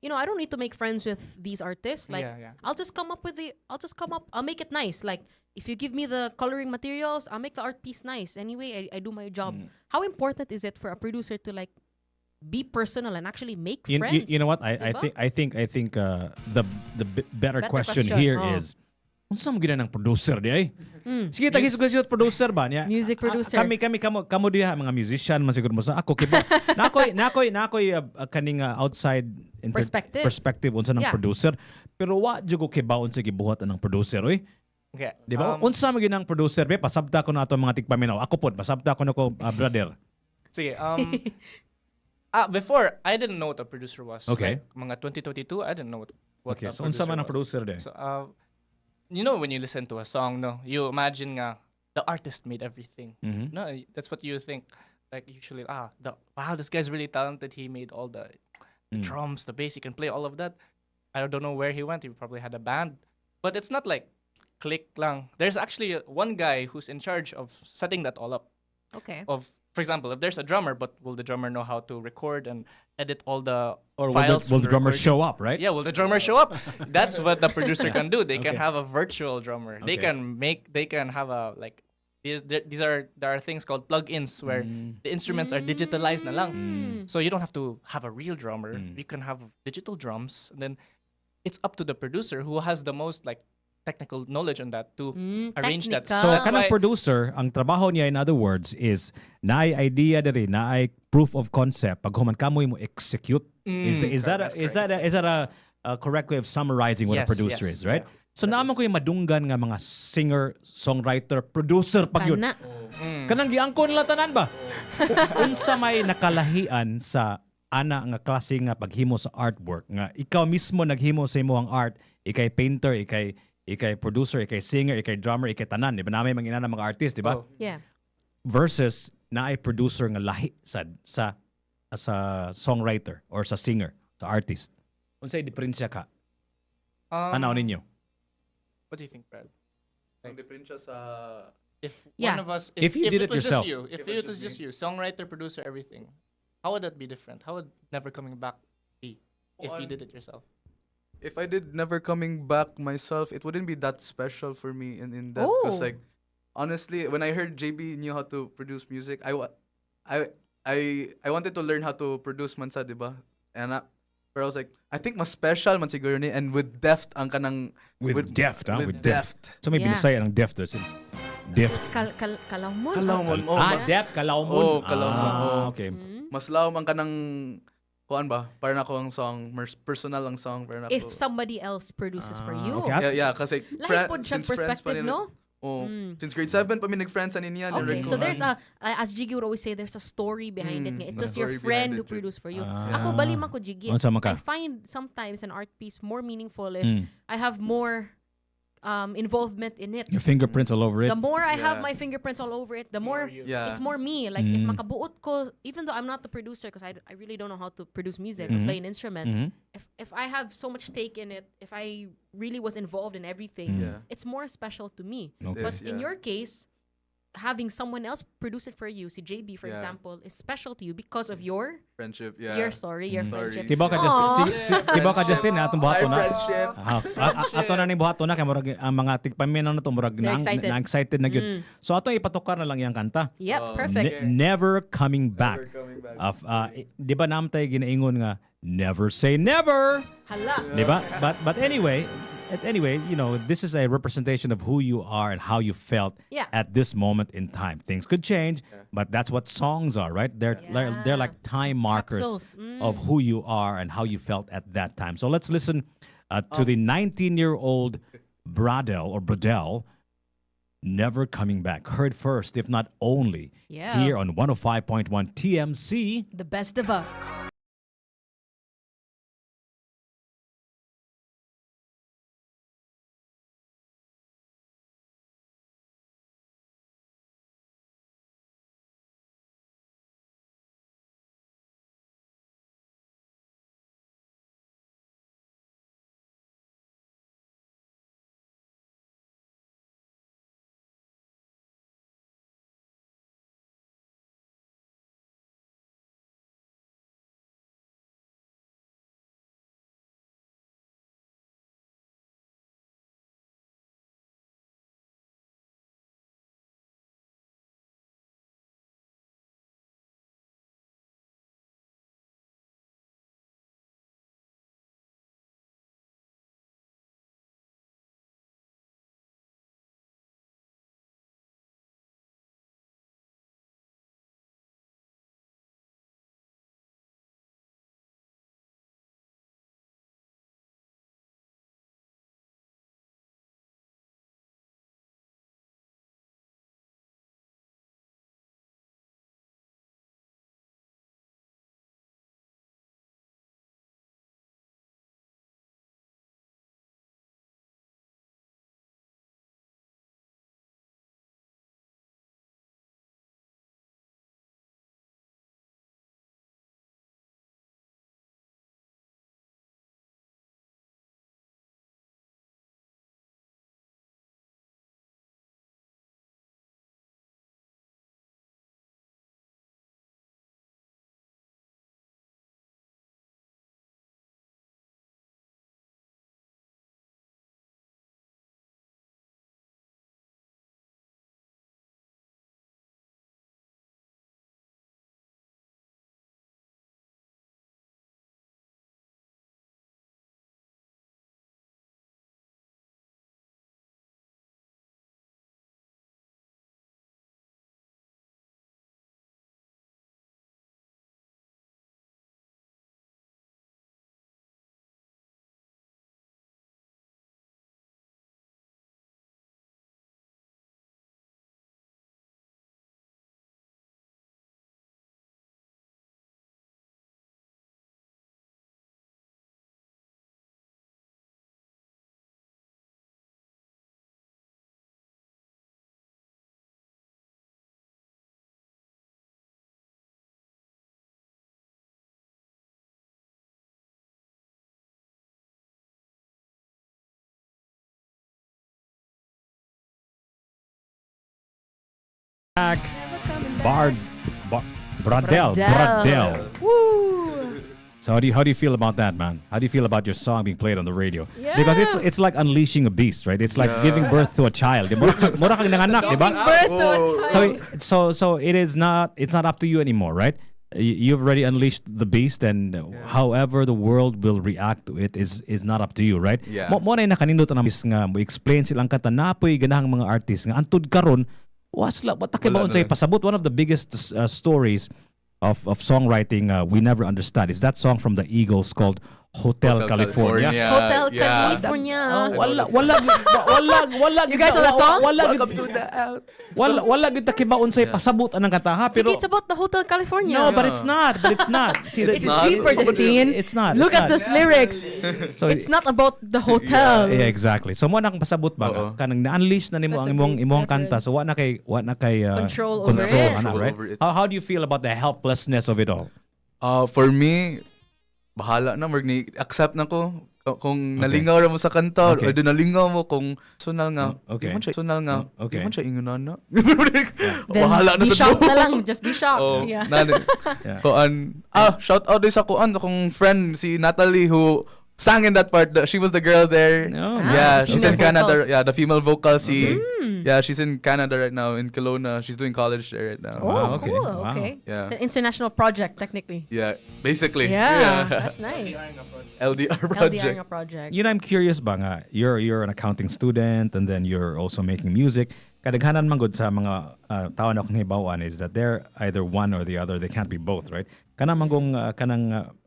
I don't need to make friends with these artists. Like, Yeah. I'll make it nice. Like, if you give me the coloring materials, I'll make the art piece nice. Anyway, I do my job. How important is it for a producer to like be personal and actually make friends? You know what? I Diba? think the better Better question question, here oh. is unsa mo gina ng producer di ay? Sige tagis ko sa producer ba niya? Music producer. Kamo diha mga musician man siguro mo sa ako kiba. Nakoy kaning outside perspective unsa ng Yeah. producer. Pero wa jud ko kibaon sa gibuhat ng producer oy. Okay. Di ba? Unsa mo ginang producer be pasabta ko na ato mga tigpaminaw. Ako pod pasabta ko nako brother. Sige, before I didn't know what a producer was. Okay. Like, mga 2022, I didn't know what what Okay, the so unsa man ang was. producer de? So, you know, when you listen to a song, no, you imagine nga the artist made everything. Mhm. No, that's what you think. Like usually, wow, this guy's really talented. He made all the drums, the bass. He can play all of that. I don't know where he went. He probably had a band, but it's not like click lang. There's actually one guy who's in charge of setting that all up. Okay. For example, if there's a drummer, but will the drummer know how to record and edit all the Or files? will from the drummer recording? show up, right? Yeah, will the drummer show up? That's what the producer can do. They can Okay. have a virtual drummer. They Okay. can have a like there are things called plugins where the instruments are digitalized na lang. So you don't have to have a real drummer. You can have digital drums, and then it's up to the producer who has the most like technical knowledge on that to arrange that. technical. So That's kanang why- producer, ang trabaho niya in other words is naay idea diri, naay proof of concept pag human kamoy mo execute. Is that a correct way of summarizing what a Yes, producer yes, is, right? yeah. So naman ko yung madunggan nga mga singer, songwriter, producer pag yun. Kana. Kanang giangkon nila tanan ba? Unsa may nakalahian sa ana nga klase nga paghimo sa artwork nga ikaw mismo naghimo sa imong art, ikay painter, ikay producer, ikay singer, ikay drummer, ikay tanan, di ba? Namay mga ina mga artist, di ba? Oh. Yeah. Versus naay producer nga lahi sa songwriter or sa singer, sa artist. Unsay diferensya ka? Tanaw ninyo. What do you think, Brad? Ang diferensya sa If Yeah. one of us, If you did it was yourself. just you, if it was just you, songwriter, producer, everything, how would that be different? How would Never Coming Back be if you did it yourself? if I did Never Coming Back myself, it wouldn't be that special for me in that because Oh. like honestly, when I heard JB knew how to produce music, I wanted to learn how to produce man sa, diba? But I was like, I think mas special man siguro ni and with deft ang kanang With deft, huh? With deft. So may Yeah. binisaya ng deft. Deft. Kalawmon. Kalawmon. Oh, Deft, kalawmon. Oh, kalawmon. Oh. Okay. mas lawom ang kanang kuan ba? Para na ko ang song, personal ang song para na If ko. somebody else produces for you. okay. Yeah, kasi Lahi po siya since friends pa perspective, rin- no? Oh, since grade 7 pa mi nag-friends sa niya. Okay, so there's as Jiggy would always say, there's a story behind it. It was your story friend behind who it, produced for you. Ah. Ako, bali man ko, Jiggy. Unsa man ka? I find sometimes an art piece more meaningful if Mm. I have more involvement in it. Your fingerprints all over it. The more I have Yeah. my fingerprints all over it, the more Yeah. it's more me. Like, if makabuot ko, even though I'm not the producer, because I really don't know how to produce music or play an instrument, Mhm. if I have so much stake in it, if I really was involved in everything, Yeah. it's more special to me. Okay. But Yes, in yeah. your case, having someone else produce it for you, si JB, for Yeah. example, is special to you because of your Friendship, yeah. story, your friendship. Tibaw ka Justin, tibaw ka Justin na atong buhaton na. friendship. Ato na ning buhaton na kay murag ang mga tigpaminaw na to murag They're excited. na excited na gyud. So ato ipatukar na lang yang kanta. Yep, perfect. Never coming back. Never coming back. Di ba namtay ginaingon nga never say never. Hala. Di ba? But anyway, you know, this is a representation of who you are and how you felt Yeah. at this moment in time. Things could change, but that's what songs are, right? They're like time markers Capsules. of who you are and how you felt at that time. So let's listen to the 19-year-old Bradel, Never Coming Back. Heard first, if not only, Yeah. here on 105.1 TMC. The best of us. back. Never coming back. Bradel. Woo! So how do you feel about that, man? How do you feel about your song being played on the radio? Yeah. Because it's like unleashing a beast, right? It's like giving birth to a child. Mura kang nanganak, di ba? Birth to a child. So it's not up to you anymore, right? You've already unleashed the beast, and however the world will react to it is not up to you, right? Yeah. Mo na nakanindot na nga mo explain silang kanta napoy ganahang mga artist nga antud karon wasla batake Wala baon na say lang. pasabot. One of the biggest stories of songwriting we never understand is that song from the Eagles called Hotel California. Hotel California. Wala. You guys know that song? Welcome to the out. Wala gid takibaon say pasabot anang kanta ha, pero It's about the Hotel California. no, but it's not. See, It's It's not. deeper, Justine. It's not. Look it's at not. those lyrics. So It's not about the hotel. yeah, exactly. So mo na kang pasabot ba Oo. kanang na-unleash na nimo That's ang a imong great kanta. So wa na kay Control over it. ana, right? Over it. How do you feel about the helplessness of it all? For me, bahala na, ni accept na ko kung nalingaw ra mo sa kanta Okay. or di nalingaw mo kung sunal nga. Okay. Di man Okay. ingunan na. Then Bahala na be sa shocked duo. na lang. Just be shocked. Oh, Yeah. Yeah. Shout out din sa kong friend si Natalie who sang in that part. She was the girl there. Oh, Yeah, nice. she's in Female Canada. vocals. Yeah, the female vocal. Mm. Yeah, she's in Canada right now in Kelowna. She's doing college there right now. Oh, Wow, okay. cool. Wow. Okay. Yeah. It's an international project, technically. Yeah, basically. Yeah, that's nice. LDR LDR project. nga project. You know, I'm curious ba nga, you're an accounting student and then you're also making music. Kadaghanan man gud sa mga tao na akong hibawan is that they're either one or the other. They can't be both, right? Kanang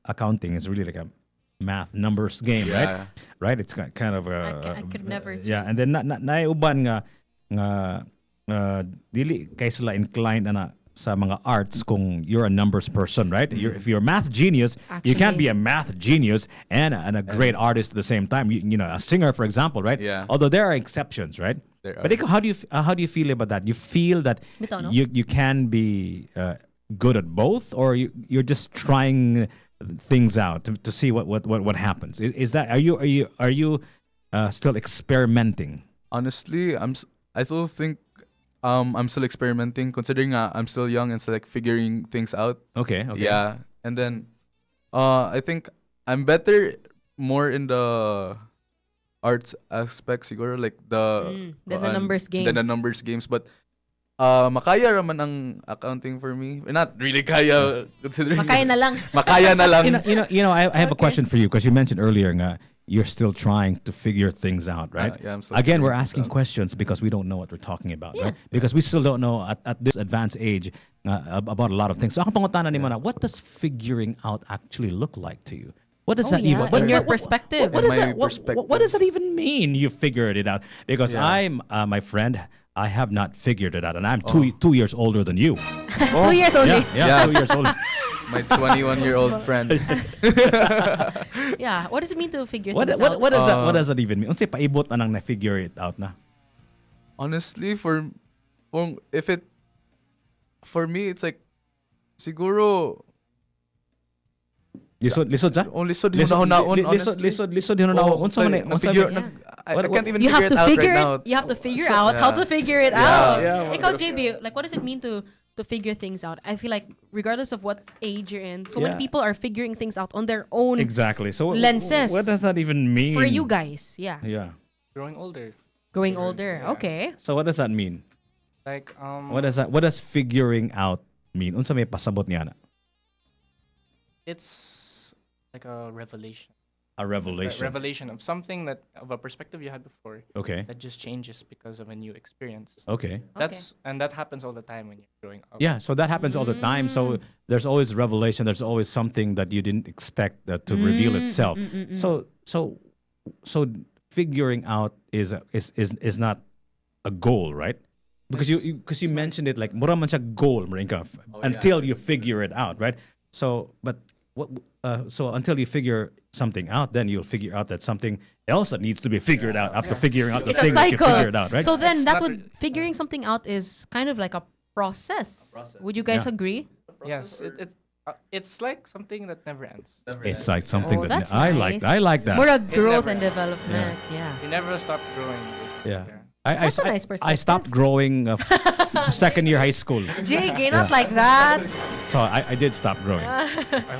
accounting is really like a math numbers game, right? Yeah. Right? It's kind of I could never. yeah, and then naiuban nga dili kay sila inclined ana sa mga arts kung you're a numbers person, right? If you're a math genius, you can't be a math genius and a great artist at the same time. You know, a singer, for example, right? Yeah. Although there are exceptions, right? There But are. how do you feel about that? You feel that Bitaw, no? you can be good at both, or you're just trying things out to see what happens. Is that are you still experimenting? Honestly, I still think I'm still experimenting, considering I'm still young and still like figuring things out. Okay. Yeah, and then I think I'm better more in the arts aspect, siguro, like Than the numbers games. Than the numbers games, but makaya raman ang accounting for me. Not really kaya, considering Makaya na lang. makaya na lang. You know, I have a Okay. question for you because you mentioned earlier nga you're still trying to figure things out, right? Yeah, I'm still Again, we're figuring things asking out. questions because we don't know what we're talking about, Yeah. right? Because we still don't know at this advanced age about a lot of things. So, akong pangutana ni mo na, what does figuring out actually look like to you? What does Oh, that yeah. even? In your perspective. What, In my what perspective. does that even mean? You figured it out because Yeah. I'm my friend. I have not figured it out, and I'm two years older than you. 2 years only. Yeah. 2 years older. My 21-year-old friend. Yeah. What does it mean to figure What things what out? what does that what does that even mean? Unsay paibot anang na figure it out na? Honestly, for me, it's like siguro Lisod sa? only so hunahon, honestly. Lisod hinunahon. Unsa man unsa figure, man- I What- can't even You have figure to it out figure right it. now. You have to figure So- out how yeah. to figure it Yeah. out. Yeah. Ikaw, JB, like, what does it mean to figure things out? I feel like regardless of what age you're in, so many Yeah. people are figuring things out on their own. Exactly. So Lenses. what does that even mean? For you guys, yeah. Yeah. Growing older. Growing older. Yeah. Okay. So what does that mean? Like What does figuring out mean? Unsa may pasabot niya na? it's like a revelation. A revelation. Revelation of something of a perspective you had before Okay. that just changes because of a new experience. Okay. That happens all the time when you're growing up. Yeah, so that happens all the time. So there's always revelation. There's always something that you didn't expect to reveal itself. So figuring out is not a goal, right? Because you mentioned it like mura man siya goal, Marinka, until you figure it out, right? So until you figure something out, then you'll figure out that something else that needs to be figured out after figuring out the It's a thing that you cycle. figured out, right? So then It's that not would figuring something out is kind of like a process. Would you guys Yeah. agree? Yes, it's like something that never ends. It's like something Oh, that that's I nice. like. I like that. More a growth never- and development. Yeah. You never stop growing. Yeah. That's a nice perspective. I stopped growing second year high school. JG, not like that. So I did stop growing. I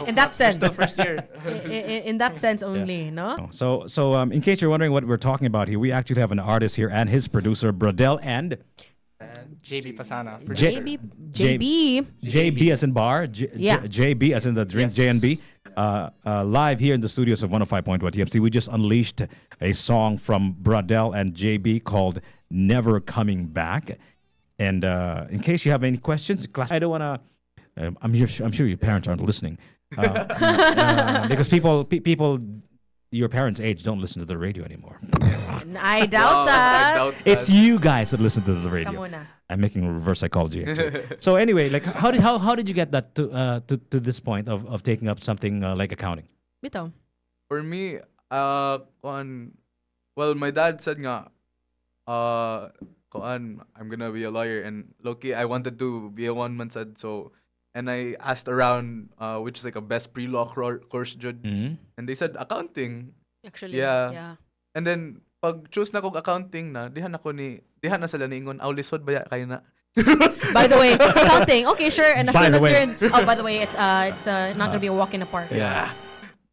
hope In that not. We're sense. still first year. In that sense only, no? So in case you're wondering what we're talking about here, we actually have an artist here and his producer, Bradel and JP Pasana. J- JB. JB. JB as in bar, Yeah. JB as in the drink, Yes. JNB. Live here in the studios of 105.1 TFC, we just unleashed a song from Bradel and JB called Never Coming Back. And in case you have any questions, class, I don't want to, I'm sure your parents aren't listening. Because people your parents' age don't listen to the radio anymore. I doubt that. I doubt It's that. you guys that listen to the Come radio. on na. I'm making reverse psychology actually. So anyway, like how did you get that to this point of taking up something like accounting? Bitaw. For me, my dad said nga, I'm gonna be a lawyer, and low-key, I wanted to be a one-man sad, so, and I asked around, which is like a best pre-law course, jud, Mhm. and they said accounting, Actually, Yeah. and then, pag choose na kong accounting na, dihan na sila niingon, aw lisod ba ya, kaya na. By the way, accounting. Okay, sure. And as By soon the as way. you're in, oh, by the way, it's not gonna be a walk in the park. Yeah.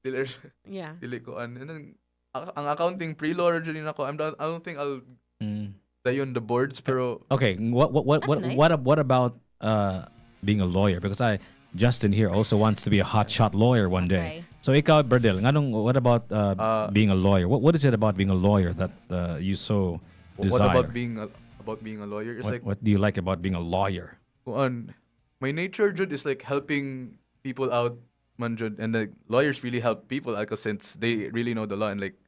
Dili ko and then, ang accounting pre-law jud din ako, I don't think I'll Mm. dayon the boards, pero, Okay, That's nice. what about being a lawyer? Because Justin here also wants to be a hotshot lawyer one day. Okay. So ikaw, Bradel, what about being a lawyer? What is it about being a lawyer that you so desire? what about being a lawyer? It's like, What do you like about being a lawyer? my nature jud is like helping people out man jud, and like lawyers really help people out, 'cause since they really know the law and like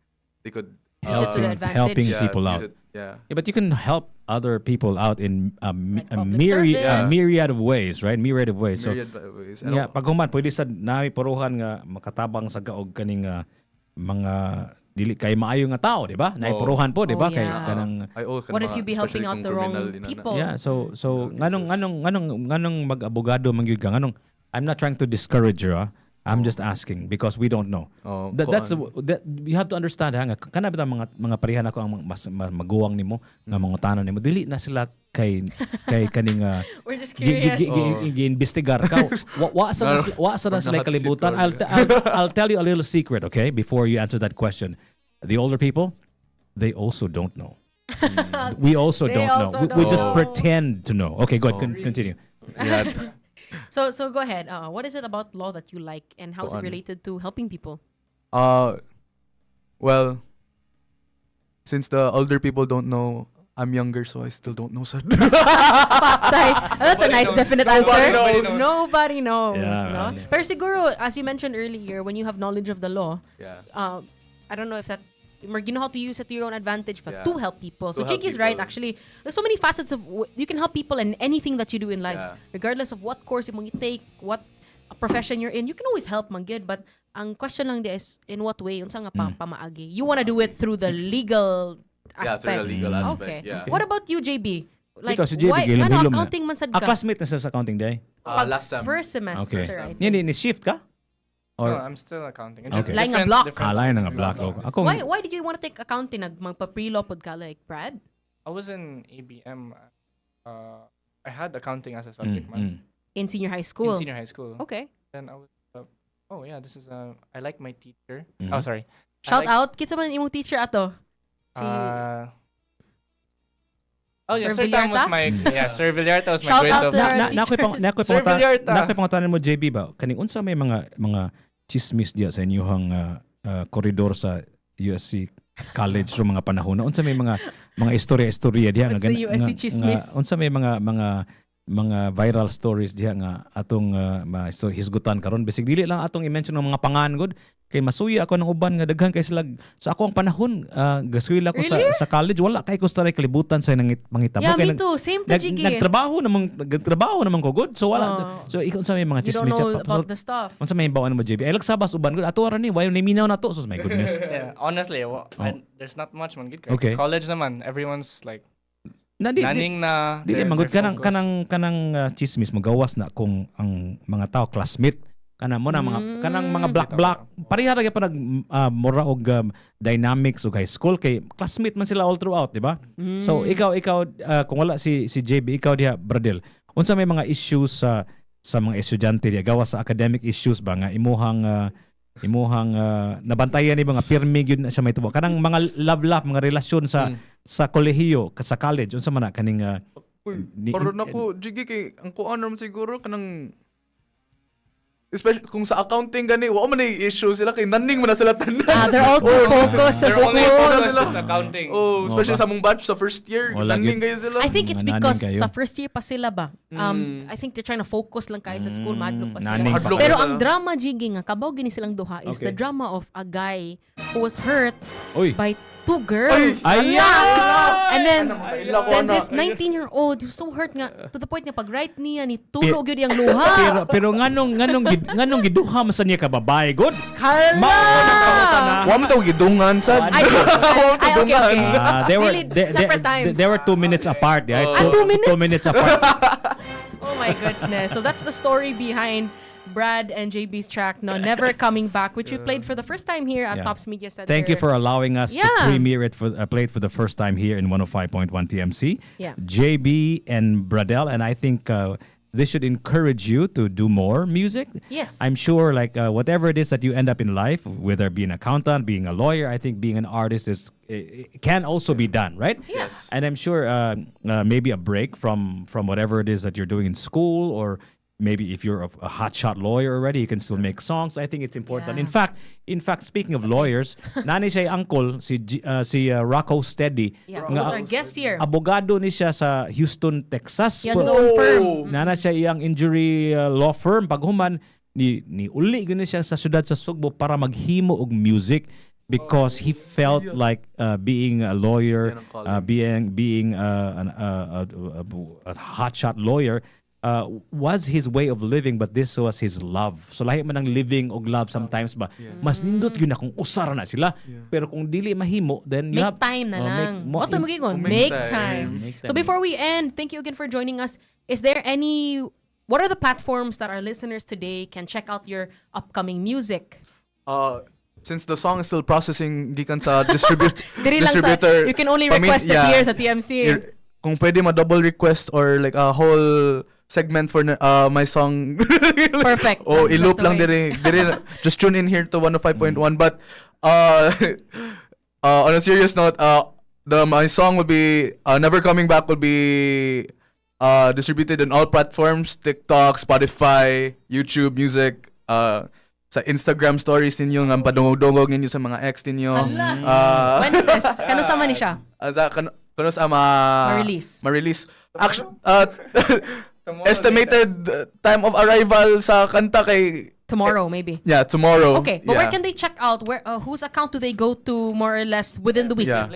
they could Use it to their advantage. helping yeah, people use out. it, yeah. Yeah, but you can help other people out in a public myriad, service. myriad of ways, right? Myriad of ways. So, Myriad by ways. yeah, pag human, pwede sa nami poruhan nga makatabang sa gaog kaning mga dili kay maayo nga tao, di ba? Naipuruhan po, di ba? Oh, Kay yeah. kanang I also What if you be helping out the wrong people? yeah, so Criminal nganong mag-abogado mangyud ka nganong I'm not trying to discourage you, I'm just asking because we don't know. That's you have to understand ha nga kana bitaw mga parehan ako ang maguwang nimo nga mangutanon nimo dili na sila kay kaning We're just curious. gi-investigar ka wa sa na sila kalibutan. I'll tell you a little secret, okay, before you answer that question. The older people, they also don't know. We also They don't know. also We just don't. pretend to know. Okay, good. Continue. Yeah. So go ahead. What is it about law that you like, and how is it Kuan. related to helping people? Well, since the older people don't know, I'm younger, so I still don't know. So Patay. That's a nice knows. definite Nobody answer. knows. Nobody knows. Yeah, No? man. Pero siguro, as you mentioned earlier, when you have knowledge of the law, yeah. I don't know if that, you know how to use it to your own advantage, but Yeah. to help people. So To help Jiggy's right, people. actually. There's so many facets of, you can help people in anything that you do in life. Yeah. Regardless of what course you take, what profession you're in, you can always help man good. But ang question lang di is, in what way? Unsa nga pamaagi? You want to do it through the legal Yeah, aspect. through the legal aspect. Okay. Yeah. What about you, JB? Like, Ikaw, si JB, why, hilom-hilom na. accounting man sad ka? Classmate na sa accounting day. Last sem. First semester, Okay. I think. Ni shift ka? No, Or I'm still accounting. Okay. Lying a block. kalay na nga black. Ako Why did you want to take accounting? Magpa-pre-law pod ka, like, Brad? I was in ABM. I had accounting as a subject, man. In senior high school? In senior high school. Okay. Then I was, oh yeah, this is, I like my teacher. Mhm. Oh, sorry. Shout out. Kitsa man imong teacher ato? Si... Oh yeah, Sir Sir Tam was Villarta? my, Sir Villarta was my Shout grade out of, to our teachers. Sir Villarta. Nakoy pangutan mo JB ba? Kaning unsa may mga chismis diya sa inyong koridor sa USC College ro mga panahon. Unsa may mga istorya diya What's the USC chismis? Unsa may mga viral stories diha nga atong hisgutan karon bisig dili lang atong i-mention ng mga pangan good kay masuya ako ng uban nga daghan kay sila sa ako ang panahon gaskwela ko Really? sa college wala kay ko sa kalibutan sa mangitabo Yeah, kay me too. Same to Jiggy. nagtrabaho naman ko good so wala so ikaw sa may mga You don't chismis know about the stuff. unsa may bawaan mo JB ay lagsabas uban good ato ra ni why ni minaw na to so my goodness Yeah, honestly, there's not much man gid kay. Okay. College naman, everyone's like na naning na dili they're magud focused. kanang chismis magawas na kung ang mga tao classmate kanang mga black pareha ra gyud pa nag mura og dynamics og high school kay classmate man sila all throughout, di ba? So ikaw kung wala si JB, ikaw diha Bradel, unsa may mga issues sa mga estudyante diha gawas sa academic issues ba nga imuhang nabantayan ni mga pirmi gyud na siya may tubo kanang mga love mga relasyon sa kolehiyo sa college unsa man na kaning Karon ako jigi kay ang kuan naman siguro kanang especially kung sa accounting gani wa man ay issue sila kay naning man na sila tanan. They're all too focused sa Their only school. focus is accounting. Especially sa mong batch sa first year, Wala naning gyud. kayo sila. I think it's Mga because naning kayo. sa first year pa sila ba? I think they're trying to focus lang kayo sa school, madlok pa naning sila. pa Pero kayo. ang drama jiggy nga kabaw gini silang duha is the drama of a guy who was hurt Oy. by two girls. Ay! And then Ila ko then na. this 19-year-old was so hurt nga to the point nga pag right niya ni tulog gyud yang luha. pero nganong giduha man sa niya ka babae god. Hala! Wa man taw gidungan sad. Ay, okay. They Separate times. were 2 minutes apart. Yeah, 2 minutes? 2 minutes apart. Oh my goodness. So that's the story behind Brad and JB's track, No Never Coming Back, which we played for the first time here at Yeah. Tops Media Center. Thank you for allowing us to Yeah. premiere it play it for the first time here in 105.1 TMC. Yeah. JB and Bradel, and I think this should encourage you to do more music. Yes. I'm sure, like whatever it is that you end up in life, whether being an accountant, being a lawyer, I think being an artist it can also be done, right? Yes. And I'm sure maybe a break from whatever it is that you're doing in school, or maybe if you're a hotshot lawyer already, you can still make songs. I think it's important. Yeah. In fact, speaking of lawyers, nani siya uncle si Rocco Steady. Yeah, Nga, who's our guest here. abogado ni siya sa Houston, Texas. He has his own firm. Nana siya iyang injury law firm. Paghuman ni uli gani siya sa syudad sa Sugbo para maghimo og music because he felt like being a lawyer, being a hotshot lawyer. Was his way of living, but this was his love. So lahi man ang living og love sometimes ba mas nindot yun na kung usara na sila, pero kung dili mahimo then you Make have time na lang. What are we going? Make Make time. time. So before we end, thank you again for joining us. Is there what are the platforms that our listeners today can check out your upcoming music? Since the song is still processing gikan sa Dili lang sa, distributor, you can only request it here sa TMC. Kung pwede ma-double request or like a whole segment for my song. Perfect. Oh, That's i-loop the lang way. dire. Just tune in here to 105.1. But on a serious note, my song will be Never Coming Back will be distributed in all platforms: TikTok, Spotify, YouTube Music, sa Instagram stories ninyo nga padungog-dungog ninyo sa mga ex ninyo. When is this? Kano sama ni siya? Kano sa ma-release. Actually, estimated time of arrival sa kanta kay Tomorrow, maybe. Yeah, tomorrow. Okay, but yeah. where can they check out? Whose account do they go to more or less within the week? Yeah.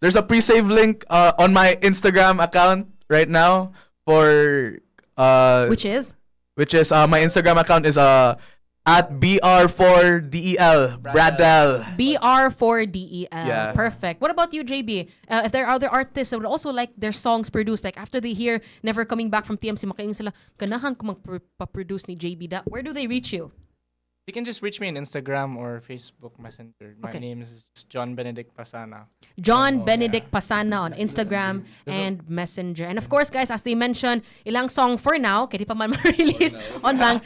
There's a pre-save link on my Instagram account right now for Which is? My Instagram account is at BR4DEL Bradel. BR4DEL. Yeah. Perfect. What about you, JB? If there are other artists that would also like their songs produced, like after they hear Never Coming Back from TMC, makayung sila, ganahan ko magpa-produce ni JB. Where do they reach you? You can just reach me on Instagram or Facebook Messenger. My Okay. name is John Benedict Pasana. John Benedict Pasana on Instagram and Messenger. And of course, guys, as they mentioned, ilang song for now, kaya di pa man ma-release on lang,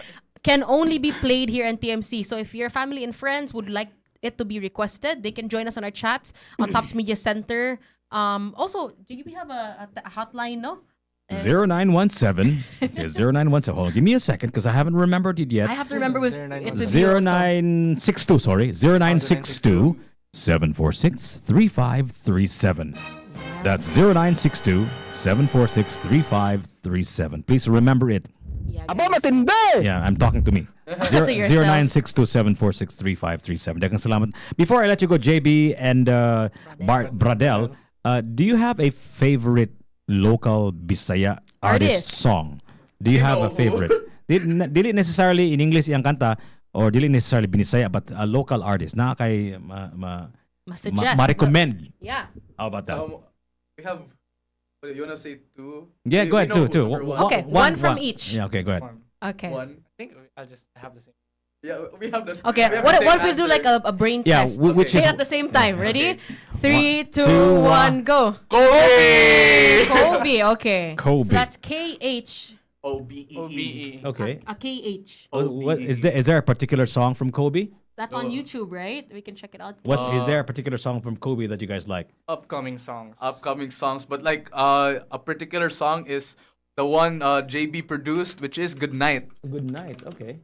can only be played here in TMC. So if your family and friends would like it to be requested, they can join us on our chats on Tops Media Center. Also, do we have a hotline, no? 0917. Okay, 0917. Hold on, give me a second because I haven't remembered it yet. I have to remember with 0917. 0962, sorry. 0962 746 3537. That's 0962 746 3537. Please remember it. Yeah, guys. Yeah, I'm talking to me. To yourself. 0962-746-3537. Daghang salamat. Before I let you go, JB and Bradel, do you have a favorite local Bisaya artist song? Do you have a favorite? Dili necessarily in English yung kanta or dili necessarily binisaya, but a local artist na kay Ma-suggest. ma-recommend. Yeah. How about that? We have. You wanna say two? Yeah, go ahead. Two. Number one. Okay, one from each. Yeah, okay, go ahead. Okay. One. I think I'll just have the same. Yeah, we have the. Okay. we have What the if same we do like answer. a brain Yeah, test? which Say is it at the same time. Ready? Okay. 3, 2, 1, go. Kobe. Kobe. Okay. Kobe. So that's KH. OBEE. OBE. Okay. A KH. What is there a particular song from Kobe? That's on YouTube, right? We can check it out. What is there a particular song from Kobe that you guys like? Upcoming songs. Upcoming songs, but like a particular song is the one JB produced, which is "Good Night." Good night. Okay.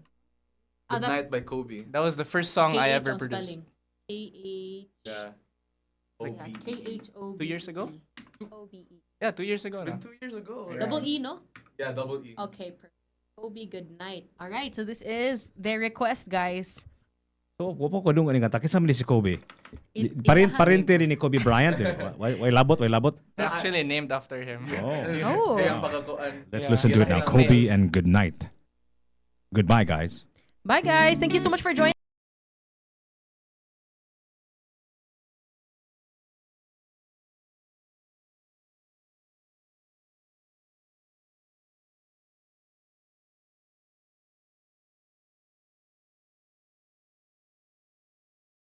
Good that's Night by Kobe. That was the first song I KH ever on produced. spelling. KH. Yeah. OBE. KHO. 2 years ago? OBE. Yeah, 2 years ago. It's been na. 2 years ago. Yeah. Double E, no? Yeah, double E. Okay, perfect. Kobe, good night. All right, so this is their request, guys. So, wapo ko dung nga takisa man ni si Kobe. Inahan. Parente rin ni Kobe Bryant. Way labot. They're actually named after him. Oh. Kaya ang pagkakuan. Let's Yeah. listen to it now. Yeah. Kobe and Good Night. Goodbye, guys. Bye, guys. Thank you so much for joining.